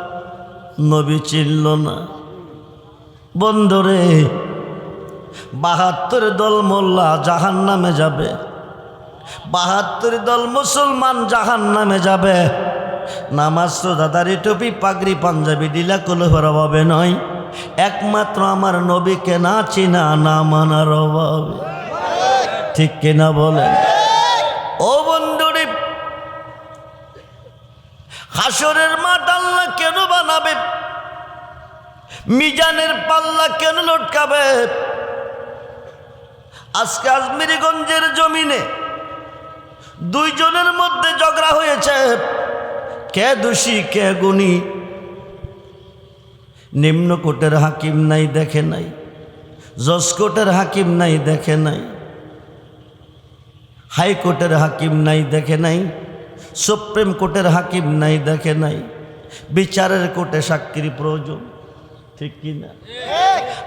নবী চিনল না। বন্ধুরে, ৭২ দল মোল্লা জাহান নামে যাবে, ৭২ দল মুসলমান জাহান নামে যাবে। নামাজ রোজা দাড়ি টুপি পাগড়ি পাঞ্জাবি ডিলা কলুফের অভাবে নয়, একমাত্র আমার নবীকে না চিনা না মানার অভাবে। ঠিক কিনা বলেন? ও বন্ধুরে, হাসরের মাঠ আল্লাহ কেন বানাবে? মিজানের পাল্লা কেন লটকাবে? আজকে আজমিরগঞ্জের জমিনে দুইজনের মধ্যে ঝগড়া হয়েছে, কে দোষী কে গুণী। নিম্নকোটের হাকিম নাই দেখে নাই, জজকোটের হাকিম নাই দেখে নাই, হাইকোর্টের হাকিম নাই দেখে নাই, সুপ্রিম কোর্টের হাকিম নাই দেখে নাই। বিচারের কোর্টে সাক্ষীর প্রয়োজন, ঠিক কিনা?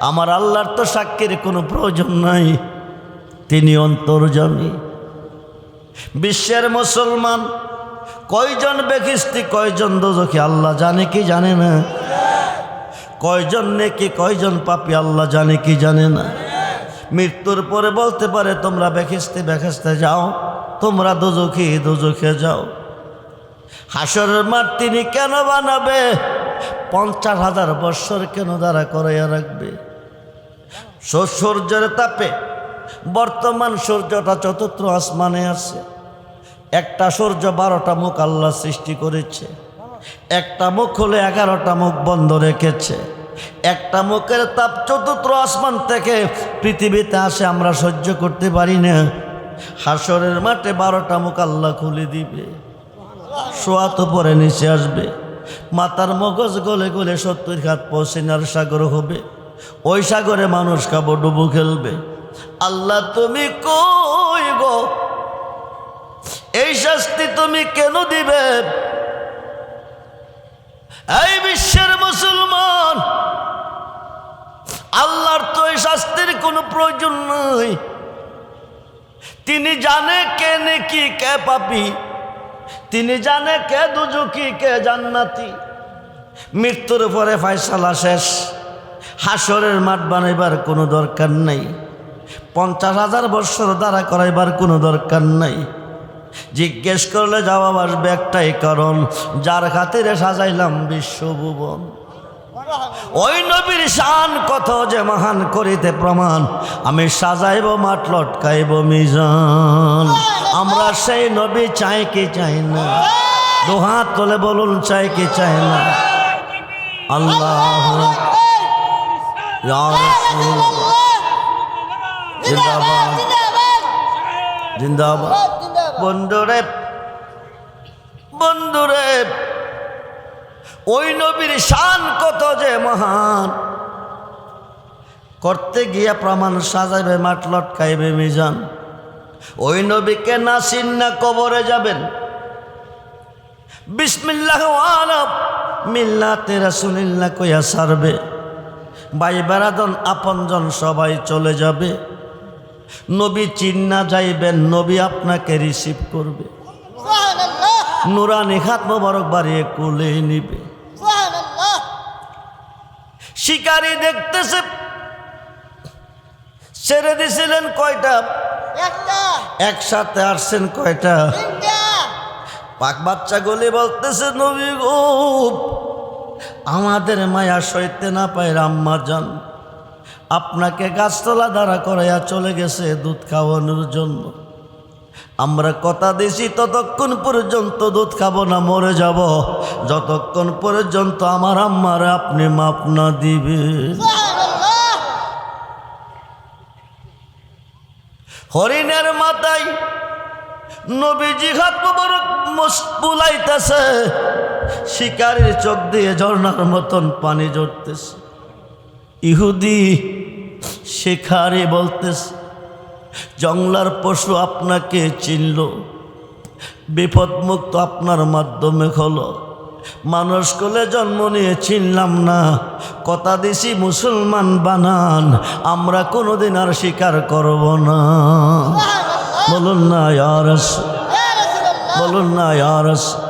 আমার আল্লাহর তো সাক্ষীর কোনো প্রয়োজন নাই, তিনি অন্তর্যামী। বিশ্বের মুসলমান কয়জন বেখিস্তি, কয়জন দোজখী আল্লাহ জানে কি জানে না? কয়জন নেকি কয়জন পাপী আল্লাহ জানে কি জানে না? মৃত্যুর পরে বলতে পারে তোমরা বেখিস্তি বেখিস্তে যাও, তোমরা দোজখী দোজখে যাও। হাসরের মাঠ তিনি কেন বানাবে? ৫০,০০০ বৎসর কেন দাঁড়া করাইয়া রাখবে? সূর্যের তাপে বর্তমান সূর্যটা চতুর্থ আসমানে আছে। একটা সূর্য ১২টা মুখ আল্লাহ সৃষ্টি করেছে, একটা মুখ হলে 11টা মুখ বন্ধ রেখেছে। একটা মুখের তাপ চতুর্থ আসমান থেকে পৃথিবীতে আসে, আমরা সহ্য করতে পারি না। হাসরের মাঠে 12টা মুখ আল্লাহ খুলে দিবে, সোয়াত পরে নিচে আসবে, মাথার মগজ গলে গলে 70 হাত পৌঁছিনার সাগর হবে। ওই সাগরে মানুষ খাবো ডুবু খেলবে। আল্লাহ তুমি কই গো? এই শাস্তি তুমি কেন দিবে? এই বিশ্বের মুসলমান, আল্লাহর তো এই শাস্তির কোনো প্রয়োজন নাই। তিনি জানে কে নেকি কে পাপী, তিনি জানে কে দুজকি কে জান্নাতি। মৃত্যুর পরে ফয়সালা শেষ, হাসরের মাঠ বানাইবার কোনো দরকার নাই, 50,000 বৎসর দ্বারা করাইবার কোনো দরকার নাই। জিজ্ঞেস করলে জবাব আসবে একটাই কারণ, যার খাতিরে সাজাইলাম বিশ্বভুবন। ওই নবীর শান কত যে মহান করিতে প্রমাণ, আমি সাজাইব মাঠ লটকাইব মিজান। আমরা সেই নবী চাই কি চাই না? দুহাত তুলে বলুন চাই কি চাই না? আল্লাহ ইয়া রাসূল জিন্দাবাদ জিন্দাবাদ। বন্ধুরে বন্ধুরে, ওই নবীর শান কত যে মহান, করতে গিয়া প্রমাণ সাজাইবে মাঠ লটকাইবে মিজান। ওই নবীকে না চিন্না কবরে যাবেন, বিসমিল্লাহ ওয়ালা মিল্লাতে রাসূলিল্লাহ কইয়া সারবে। ভাই বেরাদন আপনজন সবাই চলে যাবে, নবী চিন্না যাইবেন, নবী আপনাকে রিসিভ করবে, নুরানি হাত মোবারক বাড়িয়ে কোলে নিবে। শিকারী দেখতেছে, ছেড়ে দিছিলেন কয়টা? একসাথে আসছেন কয়টা? পাক বাচ্চা গলি বলতেছে, নবী গো আমাদের মায়া সইতে না পায় আম্মা জান, আপনাকে গাছতলা দ্বারা করাইয়া চলে গেছে দুধ খাওয়ানোর জন্য। আমরা কথা দিছি ততক্ষণ পর্যন্ত দুধ খাবো না, মরে যাব যতক্ষণ পর্যন্ত আমার আম্মারে আপনি মাপ না দিবে। হরিণের মাথায় নবীজি হাত মোবারক বুলাইতেছে, শিকারীর চোখ দিয়ে ঝর্ণার মতন পানি ঝরতেছে। ইহুদি শিকারী বলতেছে, জঙ্গলার পশু আপনাকে চিনল, বিপদমুক্ত আপনার মাধ্যমে হলো, মানুষ কোলে জন্ম নিয়ে চিনলাম না, কথা দিছি মুসলমান বানান, আমরা কোনোদিন আর স্বীকার করব না। বলুন না ইয়া রাসূল, বলুন না ইয়া রাসূল।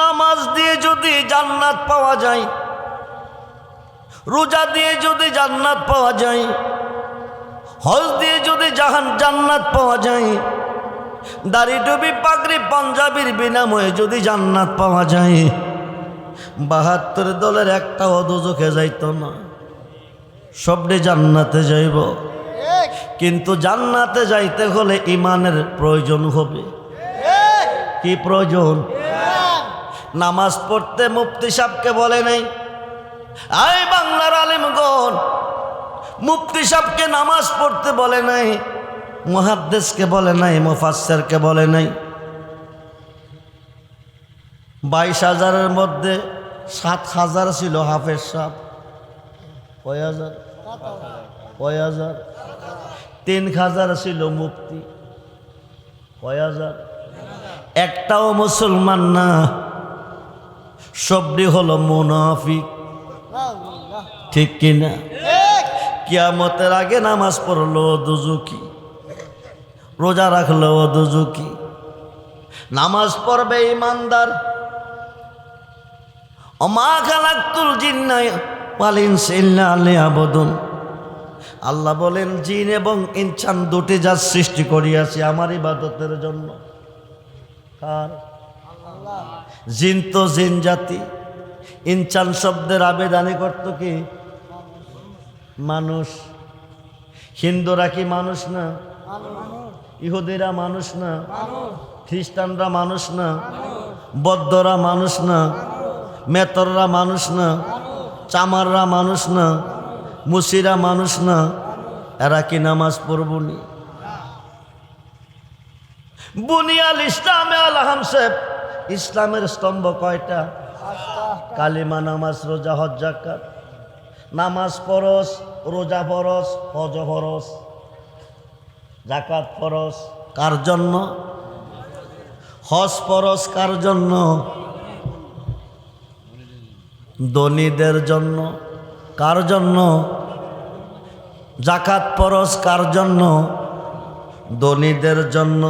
নামাজ দিয়ে যদি জান্নাত পাওয়া যায়, রোজা দিয়ে যদি জান্নাত পাওয়া যায়, হজ দিয়ে যদি জান্নাত পাওয়া যায়, দাড়ি টুপি পাগড়ি পাঞ্জাবির বিনাময়ে যদি জান্নাত পাওয়া যায়, ৭২ দলের একটাও দোজখে যাইত না, সবটি জান্নাতে যাইব। কিন্তু জান্নাতে যাইতে হলে ইমানের প্রয়োজন হবে। কি প্রয়োজন? নামাজ পড়তে মুফতি সাহেবকে বলে নাই, আয় বাংলার আলেমগণ, মুফতি সাহেবকে নামাজ পড়তে বলে নাই, মুহাদ্দিসকে বলে নাই, মুফাসসিরকে বলে নাই। 22,000-এর মধ্যে 7,000 ছিল হাফেজ সাহেব। কয় হাজার? 3,000 ছিল মুফতি। কয় হাজার? একটাও মুসলমান না, সবটি হলো মুনাফিক। ঠিক কিনা? কিয়ামতের আগে নামাজ পড়লো দুজকি, রোজা রাখলো দুজকি। নামাজ পড়বে ইমানদার। ওমা খালাকতুল জিন্না ওয়াল ইনসা ইল্লা লিয়াবুদুন। আল্লাহ বলেন, জিন এবং ইনসান দুটি জাত সৃষ্টি করিয়াছি আমার ইবাদতের জন্য। কার? জিন তো জিন জাতি, ইনসান শব্দের আবেদনে করত কি? মানুষ। হিন্দুরা কি মানুষ না? ইহুদিরা মানুষ না? খ্রিস্টানরা মানুষ না? বৌদ্ধরা মানুষ না? মেতররা মানুষ না? চামাররা মানুষ না? মুসিরা মানুষ না? এরা কি নামাজ পড়বনি? বুনিয়াল ইসলামে আল হামসে, ইসলামের স্তম্ভ কয়টা? কালিমা, নামাজ, রোজা, হজ, যাকাত। নামাজ ফরজ, রোজা ফরজ, হজ ফরজ, যাকাত ফরজ। কার জন্য? হজ ফরজ কার জন্য? ধনীদের জন্য। কার জন্য? যাকাত ফরজ কার জন্য? ধনীদের জন্য,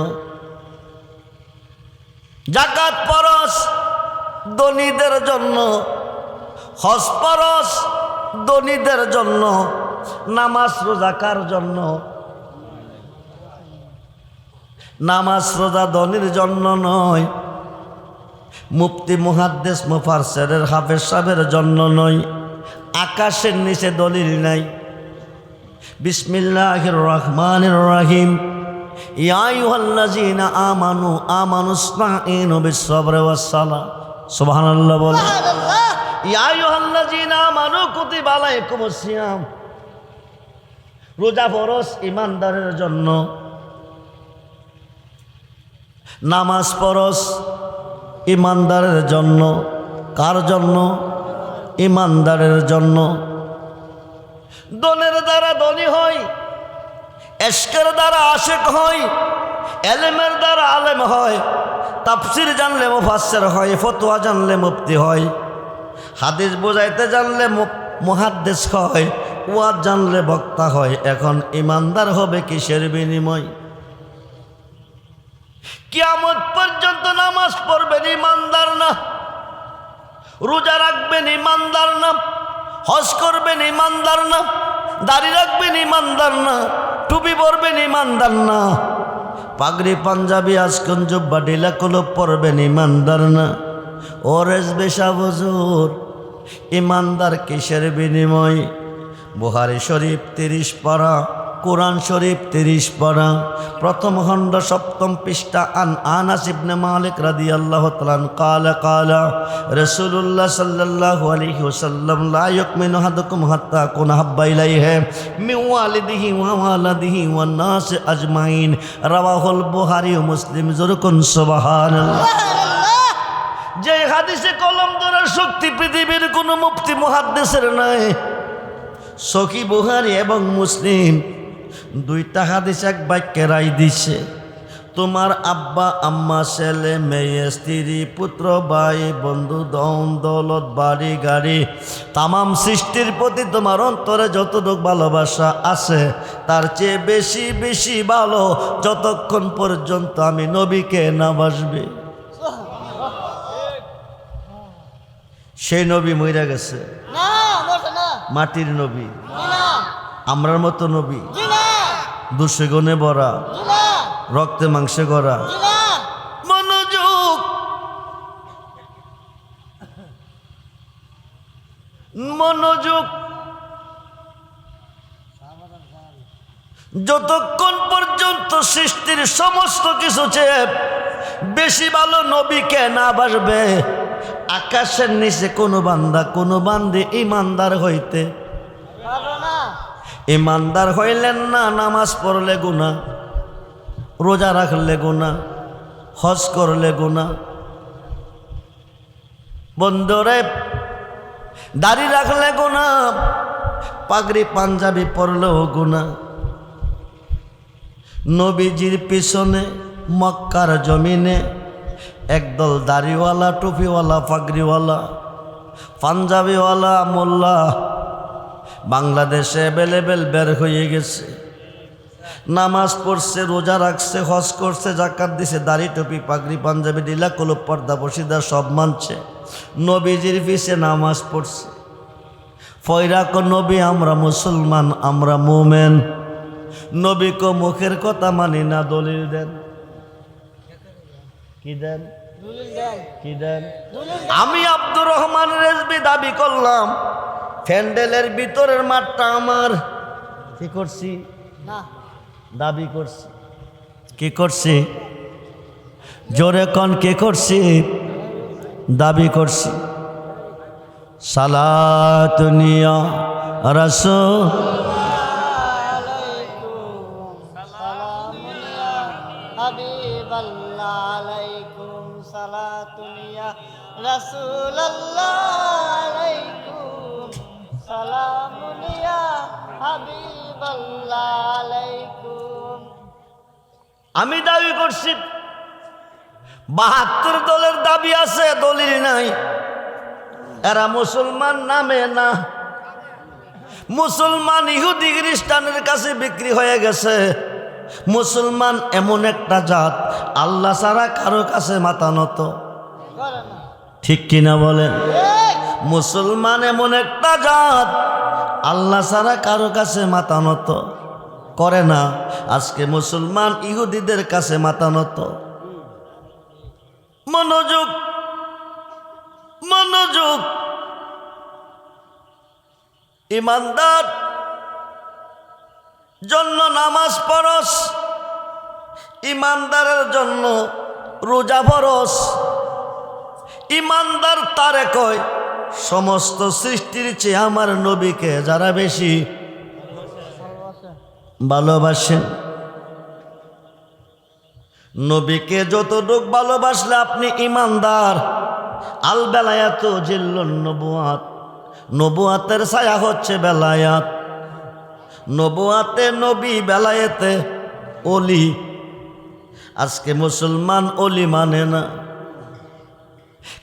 যাকাত ফরজ ধনীদের জন্য, হজ ফরজ ধনীদের জন্য, নামাজ রোজা কার জন্য? নামাজ রোজা ধনীর জন্য নয়, মুফতি মুহাদ্দিস মুফাসসিরের হাফেজ সাহেবের জন্য নয়। আকাশের নিচে দলিল নাই। বিসমিল্লাহির রহমানির রহিম। ইয়া আইয়ুহাল্লাযীনা আমানু আমানুস্তাঈনু বিস-সাবরি ওয়াস-সালাহ। সুবহানাল্লাহ বল। সুবহানাল্লাহ। ইয়া আইয়ুহাল্লাযীনা আমানু কুতিবা আলাইকুমুস সিয়াম। রোজা ফরজ ঈমানদারের জন্য, নামাজ ফরজ ঈমানদারের জন্য। কার জন্য? ঈমানদারের জন্য। দনের দ্বারা ধনী হয়, এশকের দ্বারা আশিক হয়, এলেমের দ্বারা আলেম হয়, তাফসির জানলে মুফাসসির হয়, ফতোয়া জানলে মুফতি হয়, হাদিস বোঝাইতে জানলে মুহাদ্দিস হয়, ওয়াজ জানলে বক্তা হয়। এখন ঈমানদার হবে কিসের বিনিময়? কিয়ামত পর্যন্ত নামাজ পড়বেন ঈমানদার না, রোজা রাখবেন ঈমানদার না, হজ করবেন ঈমানদার না, দাড়ি রাখবেন ঈমানদার না, টুপি পরবেন ঈমানদার না, পাগড়ি পাঞ্জাবি আজকন জুব্বা ঢিলা কলপ পরবেন ঈমানদার না। ও রেজবে শাহ হুজুর, ঈমানদার কিসের বিনিময়? বুখারী শরীফ 30 পারা, কোরআন শরীফ 30 পারা, প্রথম খণ্ড 7ম পৃষ্ঠা। আনাস ইবনে মালিক রাদিয়াল্লাহু তাআলা ক্বালা ক্বালা রাসূলুল্লাহ সাল্লাল্লাহু আলাইহি ওয়াসাল্লাম লা ইউমিনু আহাদুকুম হাত্তা কুনা হাব্বা ইলাইহি মিন ওয়ালিদিহি ওয়া ওয়ালাদিহি ওয়ান নাস আজমাইন। রাওয়াহুল বুখারী ও মুসলিম। যরকুন সুবহানাল্লাহ। যে হাদিসে কলম ধরার শক্তি পৃথিবীর কোনো মুফতি মুহাদ্দিসের নাই। সহিহ বুখারী এবং মুসলিম দুইটা হাদিস এক বাক্যে রায় দিছে। তোমার আব্বা আম্মা, ছেলে মেয়ে, স্ত্রী পুত্র ভাই বন্ধু, ধন দৌলত বাড়ি গাড়ি, তামাম সৃষ্টির প্রতি তোমার অন্তরে যতটুক ভালোবাসা আছে তার চেয়ে বেশি বেশি ভালো যতক্ষণ পর্যন্ত আমি নবীকে না বাসবে। সেই নবী মইরা গেছে, না মোর না, মাটির নবী, না আমরার মতো নবী, জি না, দুশে গুণে ভরা, জি না, রক্তে মাংসে গড়া। জি না। মনোযোগ, মনোযোগ। যতক্ষণ পর্যন্ত সৃষ্টির সমস্ত কিছু চেয়ে বেশি ভালো নবীকে না বাসবে, আকাশের নিচে কোনো বান্দা কোনো বান্দি ঈমানদার হইতে পারো না। ঈমানদার হইলেন না। নামাজ পড়লে গুনাহ, রোজা রাখলে গুনাহ, হজ করলে গুনাহ। বন্ধুরে, দাড়ি রাখলে গুনাহ, পাগড়ি পাঞ্জাবি পরলেও গুনাহ। নবীজির পিছনে মক্কার জমিনে একদল দাড়িওয়ালা, টুপিওয়ালা, পাগড়িওয়ালা, পাঞ্জাবিওয়ালা মোল্লা বাংলাদেশে অ্যাভেলেবেল বের হয়ে গেছে। নামাজ পড়ছে, রোজা রাখছে, হজ করছে, জাকাত দিছে, দাড়ি টুপি পাগড়ি পাঞ্জাবি ঢিলা কলপ পর্দা বসিদা সব মানছে। নবীজির পিছে নামাজ পড়ছে। ফয়রা কো নবী আমরা মুসলমান, আমরা মুমেন। নবী কো মুখের কথা মানি না, দলিল দেন। কি দেন? দলিল দেন, কি দেন? দলিল আমি আব্দুর রহমান রেজবি দাবি করলাম ফ্যান্ডেলের ভিতরের মাঠটা আমার। কি করছি? না। দাবি করছি। কি করছি? জোরে কন, কে করছি? দাবি করছি। সালাতুনিয়া রাসূল আলাইকুম সালামুনিয়া হাবিবাল্লাহ, আলাইকুম সালাতুনিয়া রাসূলুল্লাহ, আলাইকুম সালামুনিয়া হাবিবাল্লাহ, আলাইকুম। আমি দাবি করছি 72 দলের দাবি আছে, দলিল নাই। এরা মুসলমান নামে না, মুসলমান ইহুদি খ্রিস্টানের কাছে বিক্রি হয়ে গেছে। মুসলমান এমন একটা জাত আল্লাহ ছাড়া কারো কাছে মাথা নত, করে না ঠিক কিনা বলেন? ঠিক মুসলমান এমন একটা জাত আল্লাহ ছাড়া কারো কাছে মাথা নত করে না। আজকে মুসলমান ইহুদিদের কাছে মাথা নত। মনোযোগ, মনোযোগ। ইমানদার জন্য নামাজ ফরজ, ইমানদারের জন্য রোজা ফরজ। ইমানদার তারে কয় সমস্ত সৃষ্টির চেয়ে আমার নবীকে যারা বেশি ভালোবাসেন, নবীকে যতটুক ভালোবাসলে আপনি ইমানদার। আল বেলায়াত জিল্লুন নবুয়াত, নবুয়াতের ছায়া হচ্ছে বেলায়াত। নবুয়াতে নবী, বেলায়েতে অলি। আজকে মুসলমান অলি মানে না।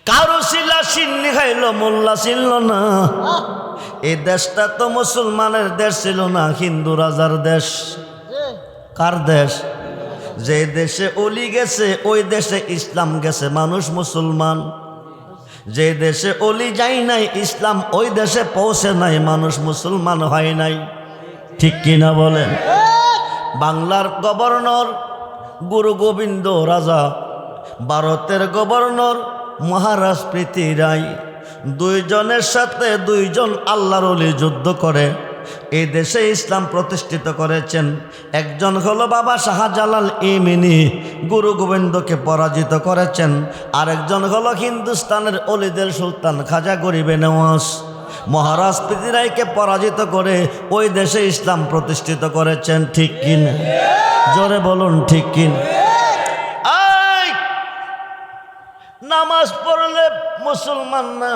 কারো শিলা সিন্নি খাইল, মোল্লা ছিল না। এই দেশটা তো মুসলমানের দেশ ছিল না, হিন্দু রাজার দেশ। জি কার দেশ? যে দেশে অলি গেছে ওই দেশে ইসলাম গেছে, মানুষ মুসলমান। যে দেশে অলি যাই নাই, ইসলাম ওই দেশে পৌঁছে নাই, মানুষ মুসলমান হয় নাই, ঠিক কিনা বলেন? বাংলার গভর্নর গুরু গোবিন্দ রাজা, ভারতের গভর্নর মহারাজ পৃথ্বীরাজ, দুইজনের সাথে দুইজন আল্লাহর ওলি যুদ্ধ করে এই দেশে ইসলাম প্রতিষ্ঠিত করেছেন। একজন হলো বাবা শাহজালাল ইমিনি, গুরু গোবিন্দকে পরাজিত করেছেন। আরেকজন হলো হিন্দুস্তানের অলিদের সুলতান খাজা গরিবে নওয়াজ, মহারাজ পৃথ্বীরাজকে পরাজিত করে ওই দেশে ইসলাম প্রতিষ্ঠিত করেছেন, ঠিক কিনা? জোরে বলুন ঠিক কিনা? নামাজ পড়লে মুসলমান না,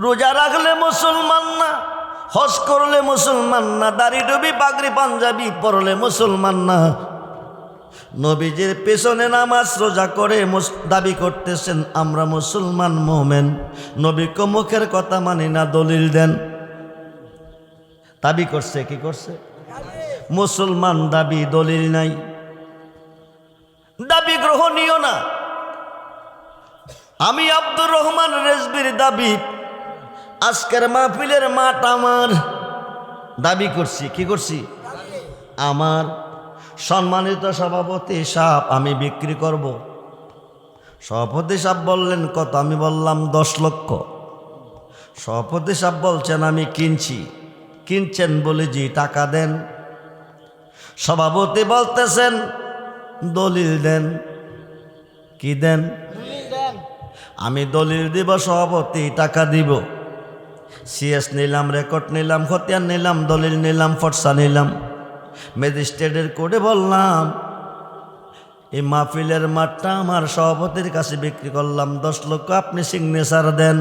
রোজা রাখলে মুসলমান না, হজ করলে মুসলমান না, দাড়ি ডুবি পাগড়ি পাঞ্জাবি পরলে মুসলমান না। নবীজির পেছনে নামাজ রোজা করে দাবি করতেছেন আমরা মুসলমান মোমেন। নবীকে মুখের কথা মানি না, দলিল দেন। দাবি করছে, কি করছে? মুসলমান দাবি, দলিল নাই, দাবি গ্রহণীয় না। আমি আব্দুর রহমান রেজবির দাবি, আজকের মাহফিলের মাঠ আমার। দাবি করছি, কি করছি? আমার। সম্মানিত সভাপতি সাহেব, আমি বিক্রি করব। সভাপতি সাহেব বললেন কত? আমি বললাম 10 লক্ষ। সভাপতি সাহেব বলছেন আমি কিনছি। কিনছেন বলে জি, টাকা দেন। সভাপতি বলতেছেন দলিল দেন। কি দেন? দলিল দেন। আমি দলিল দিব, সভাপতি টাকা দিব। সিএস নিলাম, রেকর্ড নিলাম, খতিয়ান নিলাম, দলিল নিলাম, ফর্সা নিলাম। ম্যাজিস্ট্রেটের কোর্টে বললাম এই মাহফিলের মাঠটা আমার সভাপতির কাছে বিক্রি করলাম 10 লক্ষ, আপনি সিগনেচার দেন।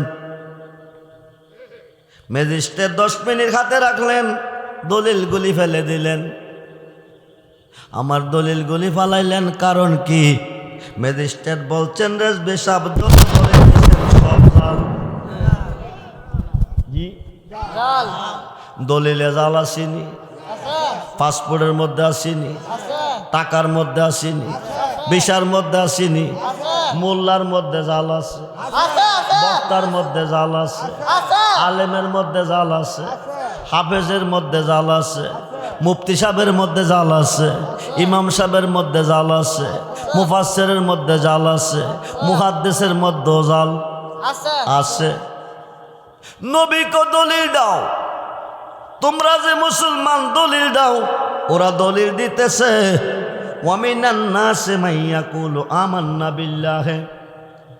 ম্যাজিস্ট্রেট 10 মিনিট হাতে রাখলেন, দলিলগুলি ফেলে দিলেন। আমার দলিলগুলি ফালাইলেন, কারণ কি? ম্যাজিস্ট্রেট বলছেন রেজবি সাহেব যত দলিল দিয়েছেন সব জাল। জি, জাল দলিলে জাল আসেনি, আছে পাসপোর্টের মধ্যে আসেনি, আছে টাকার মধ্যে আসেনি, ভিসার মধ্যে আসেনি, আছে মোল্লার মধ্যে জাল আছে, আছে আছে বক্তার মধ্যে জাল আছে, আছে আলেমের মধ্যে জাল আছে, হাফেজের মধ্যে জাল আছে, মুফতি সাহেবের মধ্যে জাল আছে, ইমাম সাহেবের মধ্যে জাল আছে, মুফাসসিরের মধ্যে জাল আছে, মুহাদ্দিসেের মধ্যেও জাল আছে আছে। নবীকে দলিল দাও, তোমরা যে মুসলমান দলিল দাও। ওরা দলিল দিতেছে ওয়ামিনান নাসি মাইয়াকুলু আমান্না বিল্লাহি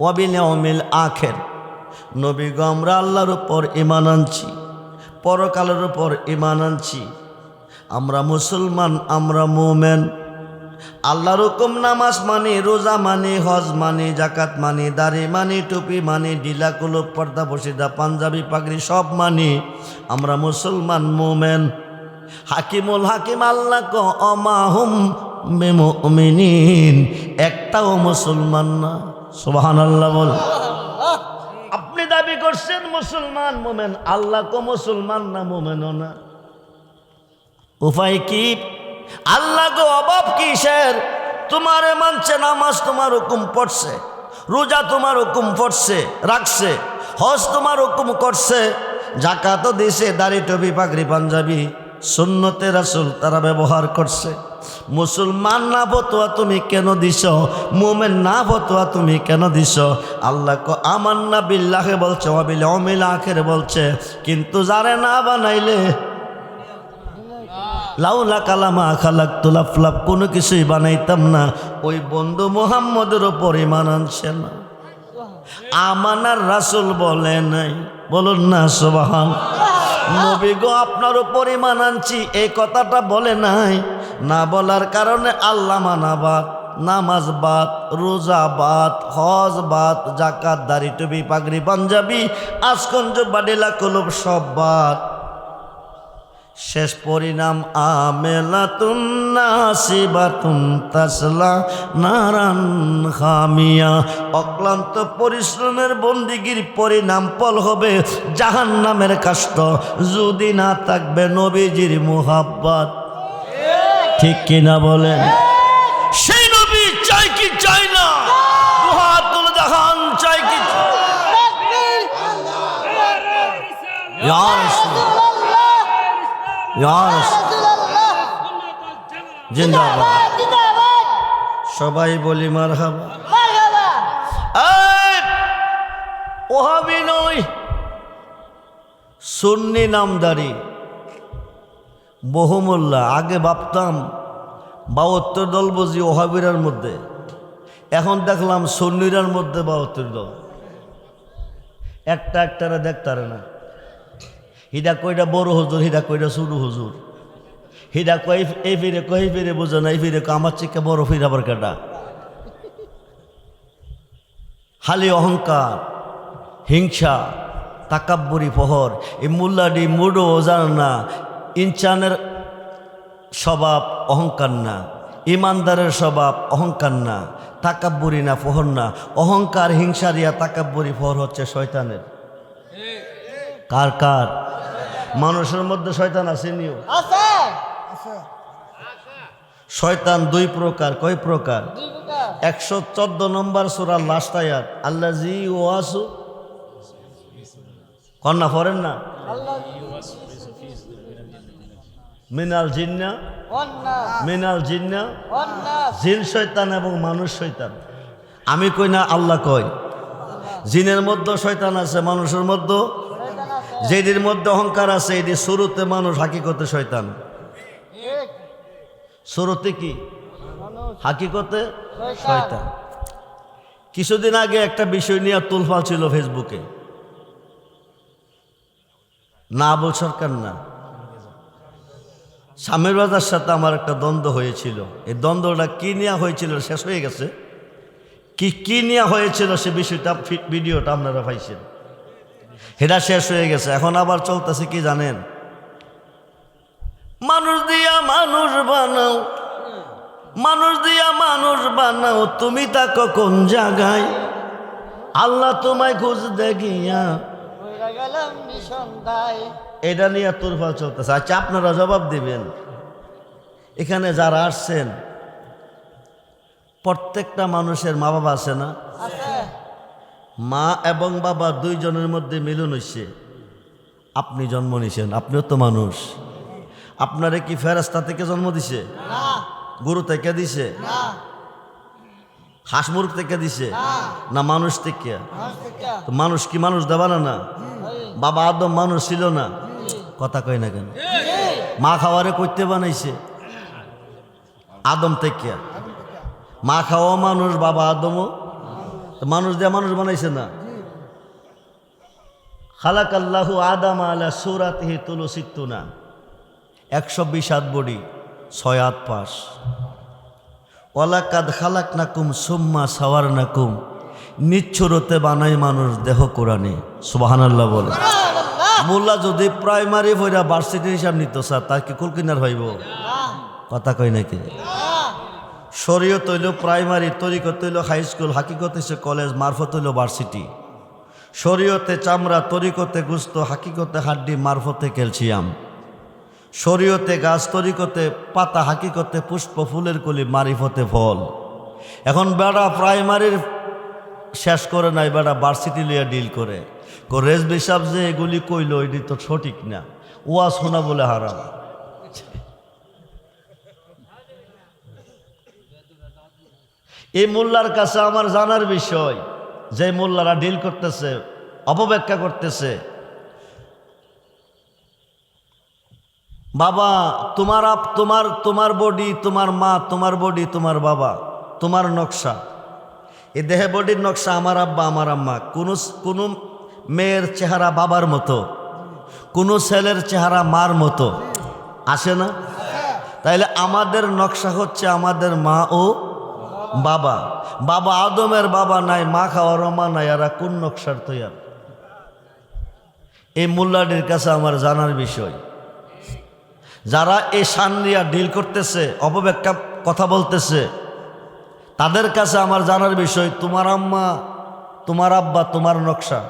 ওয়া বিল ইয়াউমিল আখির। নবী গো, আমরা আল্লাহর উপর ঈমান আনছি, পরকালের উপর ঈমান আনছি, আমরা মুসলমান, আমরা মুমিন। আল্লাহর হুকুম নামাজ মানি, রোজা মানি, হজ মানি, জাকাত মানি, দাড়ি মানি, টুপি মানি, ঢিলা কুলুপ, পর্দা বসিদা, পাঞ্জাবি পাগড়ি সব মানি, আমরা মুসলমান মুমিন। হাকিমুল হাকিম আল্লাহ কো অমাহুম বিমুমিনিন, একটাও মুসলমান না। সুবহানাল্লাহ বল। আপনি দাবি করছেন মুসলমান মুমিন, আল্লাহ কো মুসলমান না, মুমিনও না। উপায় কি? আল্লাহ গো অভাব কিসের? তোমারে মানছে, নামাজ তোমার হুকুম পড়ছে, রোজা তোমার হুকুম পড়ছে রাখছে, হজ তোমার হুকুম করছে, জাকাতও দিছে, দাড়ি টুপি পাগড়ি পাঞ্জাবি সুন্নতে রাসূল তারা ব্যবহার করছে। মুসলমান না ফতোয়া তুমি কেন দিছ? মুমিন না ফতোয়া তুমি কেন দিছ? আল্লাহ আমান্না বিল্লাহে বলছে, ওয়াবিল ইয়াউমিল আখির বলছে, কিন্তু যারে না বানাইলে লাউলা কালামা খালাকতুল আফলাক, কোনো কিছুই বানাইতাম না। ওই বন্ধু মুহাম্মদের ওপর ঈমান আনছে না, আমানার রাসূল বলে নাই, বলুন না সুবহান। নবী গো আপনার উপর ঈমান আনছি এই কথাটা বলে নাই, না বলার কারণে আল্লাহ মানা বাদ, নামাজ বাদ, রোজা বাদ, হজ বাদ, জাকাত, দাড়ি টুপি পাগড়ি পাঞ্জাবি আজকঞ্জ বাডিলা কলব সব বাদ। শেষ পরিণাম আমেলাতুন নাসিবাতুন তাসলা নারান খামিয়া, অক্লান্ত পরিশ্রমের বন্দিগির পরিণাম ফল হবে জাহান্নামের কাষ্ট, যদি না থাকবে নবীজির মুহাব্বত। ঠিক কিনা বলেন? সেই নবী চাই কি চাই না? দুহাত তুলে দেখান, চাই কি চাই? ইয়া রাসূলুল্লাহ, ইয়া রাসূলুল্লাহ, জিন্দাবাদ। সবাই বলি মারহাবা। এই ওহাবি নয়, সুন্নি নামদারি বহুমুল্লা। আগে ভাবতাম 72 দল বুঝি ওহাবিরার মধ্যে, এখন দেখলাম সুন্নিরার মধ্যে 72 দল। একটারা দেখতারে না, হিডা কইটা বড় হুজুর, হিডা কইটা ছোট হুজুর, হিডা কই এই ফিরে কই ফিরে বোঝে না, এই ফিরে আমার চিকে বড় ফির আবার কাটা। হালি অহংকার, হিংসা, তাকাব্বুরি ফহর, এই মুল্লাডি মুডো জান না। ইনসানের স্বভাব অহংকার না, ইমানদারের স্বভাব অহংকার না, তাকাব্বুরি না, ফহর না। অহংকার, হিংসারিয়া, তাকাব্বুরি ফহর হচ্ছে শয়তানের। কার কার? মানুষের মধ্যে শয়তান আছে নিও। শয়তান 2 প্রকার। কয় প্রকার? 114 নম্বর সূরা লাস্ট আয়াত, আল্লাযী ওয়াসু কন্যা পড়েন না, মিনাল জিন্না মিনাল জিন্না, জিন শয়তান এবং মানুষ শয়তান। আমি কই না, আল্লাহ কয়। জিনের মধ্যে শয়তান আছে, মানুষের মধ্যে। যেদির মধ্যে অহংকার আছে এটি শুরুতে মানুষ, হাকিকতে শয়তান। শুরুতে কি? হাকিকতে শয়তান। কিছুদিন আগে একটা বিষয় নিয়ে তুলফাল ছিল ফেসবুকে, না বল সরকার না, স্বামীর বাজার সাথে আমার একটা দ্বন্দ্ব হয়েছিল। এই দ্বন্দ্বটা কি নিয়ে হয়েছিল শেষ হয়ে গেছে, কি নিয়ে হয়েছিল সে বিষয়টা, ভিডিওটা আপনারা পাইছেন, এটা শেষ হয়ে গেছে। এখন আবার চলতেছে কি জানেন? মানুষ দিয়া মানুষ বানাও, মানুষ দিয়া মানুষ বানাও, তুমি তাকো কোন জায়গায়, আল্লাহ তোমায় খুঁজ দেখিয়া। এটা নিয়ে তোরফাল চলতেছে। আচ্ছা আপনারা জবাব দিবেন, এখানে যারা আসছেন প্রত্যেকটা মানুষের মা বাবা আছে না? মা এবং বাবা 2 জনের মধ্যে মিলন হইছে। আপনি জন্ম নিছেন, আপনিও তো মানুষ। আপনারে কি ফেরেশতা থেকে জন্ম দিছে? গুরু থেকে দিছে? হাঁস মুরগ থেকে দিছে? না মানুষ থেকে? তো মানুষ কি মানুষ দেবা না? বাবা আদম মানুষ ছিল না? কথা কয় না কেন? মা খাওয়ারে করতে বানাইছে আদম থেকে। মা খাওয়া মানুষ, বাবা আদমও মানুষ দিয়ে মানুষ বানাইছে না? খালাকাল্লাহু আদাম আলা সূরাতিহি তুলসিত্তুনা, 120 হাত বডি, 6 হাত পাশ। ওয়ালাকাদ খালাকনাকুম সুম্মা সাওয়ারনাকুম, নিচ্ছুরতে বানাই মানুষ দেহ কোরআনে। সুবহানাল্লাহ বলে। মোল্লা যদি প্রাইমারি পড়া ভার্সিটির হিসাব নিত স্যার, তার কি কুলকিনার হইব? কথা কই নাকি? শরীয়ত হইল প্রাইমারি, তরিকত হইল হাই স্কুল, হাকিকত হইছে কলেজ, মারফত হইল ভার্সিটি। শরীয়তে চামড়া, তরিকতে গুস্ত, হাকিকতে হাড্ডি, মারফতে ক্যালসিয়াম। শরীয়তে গাছ, তরিকতে পাতা, হাকিকতে পুষ্প, ফুলের কলি, মারিফতে ফল। এখন বেড়া প্রাইমারির শেষ করে নাই, বেড়া ভার্সিটি লিয়া ডিল করে। রেজবি সাহেব যে এগুলি কইল এটি তো সঠিক না, ওয়াজ শোনা বলে হারাম। এই মোল্লার কাছে আমার জানার বিষয়, যে মোল্লারা ডিল করতেছে, অপব্যাখ্যা করতেছে, বাবা তোমার বডি, তোমার মা, তোমার বডি, তোমার বাবা, তোমার নকশা, এই দেহে বডির নকশা আমার আব্বা, আমার আম্মা। কোনো মেয়ের চেহারা বাবার মতো, কোনো ছেলের চেহারা মার মতো আসে না? তাইলে আমাদের নকশা হচ্ছে আমাদের মা ও বাবা। বাবা আদমের বাবা নাই, মা খাওয়ার মা নাই, এরা কোন নকশার তৈয়ার? এই মোল্লাটির কাছে আমার জানার বিষয়, যারা এই সান্নিয়া ডিল করতেছে, অপব্যাখ্যা কথা বলতেছে, তাদের কাছে আমার জানার বিষয়, তোমার আম্মা, তোমার আব্বা, তোমার নকশা।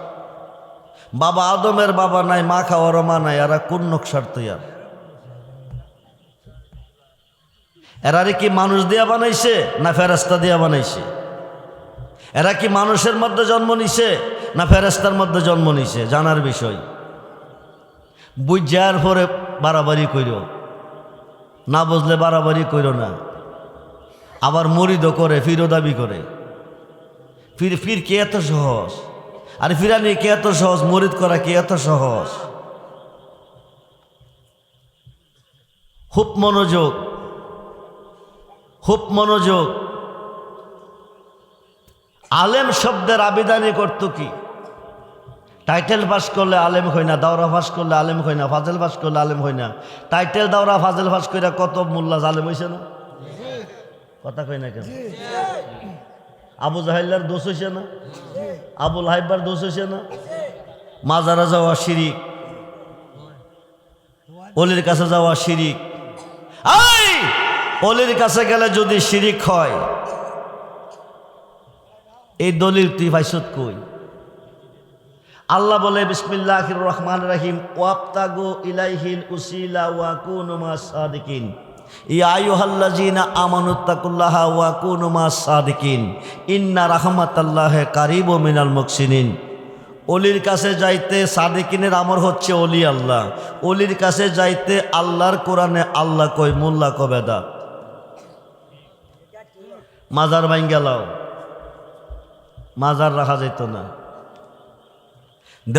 বাবা আদমের বাবা নাই, মা খাওয়ার মা নাই, এরা কোন নকশার তৈয়ার? এরারে কি মানুষ দিয়া বানাইছে না ফেরেশতা দিয়া বানাইছে? এরা কি মানুষের মধ্যে জন্ম নিছে না ফেরেশতার মধ্যে জন্ম নিছে? জানার বিষয়। বুঝার পরে বাড়াবাড়ি কইরো না, বুঝলে বাড়াবাড়ি কইরো না। আবার মরিদও করে, ফিরও দাবি করে। ফির কি এত সহজ? আর ফিরানি কি এত সহজ? মরিদ করা কি এত সহজ? খুব মনোযোগ, খুব মনোযোগ। আলেম শব্দের আবিধানিক অর্থ কি? টাইটেল পাস করলে আলেম হয় না, দাওরা পাস করলে আলেম হয় না, ফাজেল পাস করলে আলেম হয় না। টাইটেল, দাওরা, ফাজেল পাস করে কত মোল্লা আলেম হয়েছে না? কথা কই না কেন? আবু জাহেল্লার দোষ হয়েছে না? আবুল হাইবার দোষ হয়েছে না? মাজারা যাওয়া শিরিক, অলির কাছে যাওয়া শিরিক। অলির কাছে গেলে যদি শিরিক হয়, এই দলিল তুই ভাইসত কই? আল্লাহ বলে বিসমিল্লাহির রহমানির রহিম, ওয়াবতাগু ইলাইহিল উসিলা ওয়া কুনু মাস সাদিকিন। ইয়া আইয়ুহাল্লাযীনা আমানুত্তাকুল্লাহা ওয়া কুনু মাস সাদিকিন ইন্না রাহমাতাল্লাহি কারীবুম মিনাল মুহসিনিন। অলির কাছে যাইতে, সাদিকিনের আমর হচ্ছে অলি আল্লাহ। অলির কাছে যাইতে আল্লাহর কোরআনে আল্লাহ কই, মোল্লা কবে দা। মাজার ভাঙ্গা লাও, মাজার রাখা যেত না।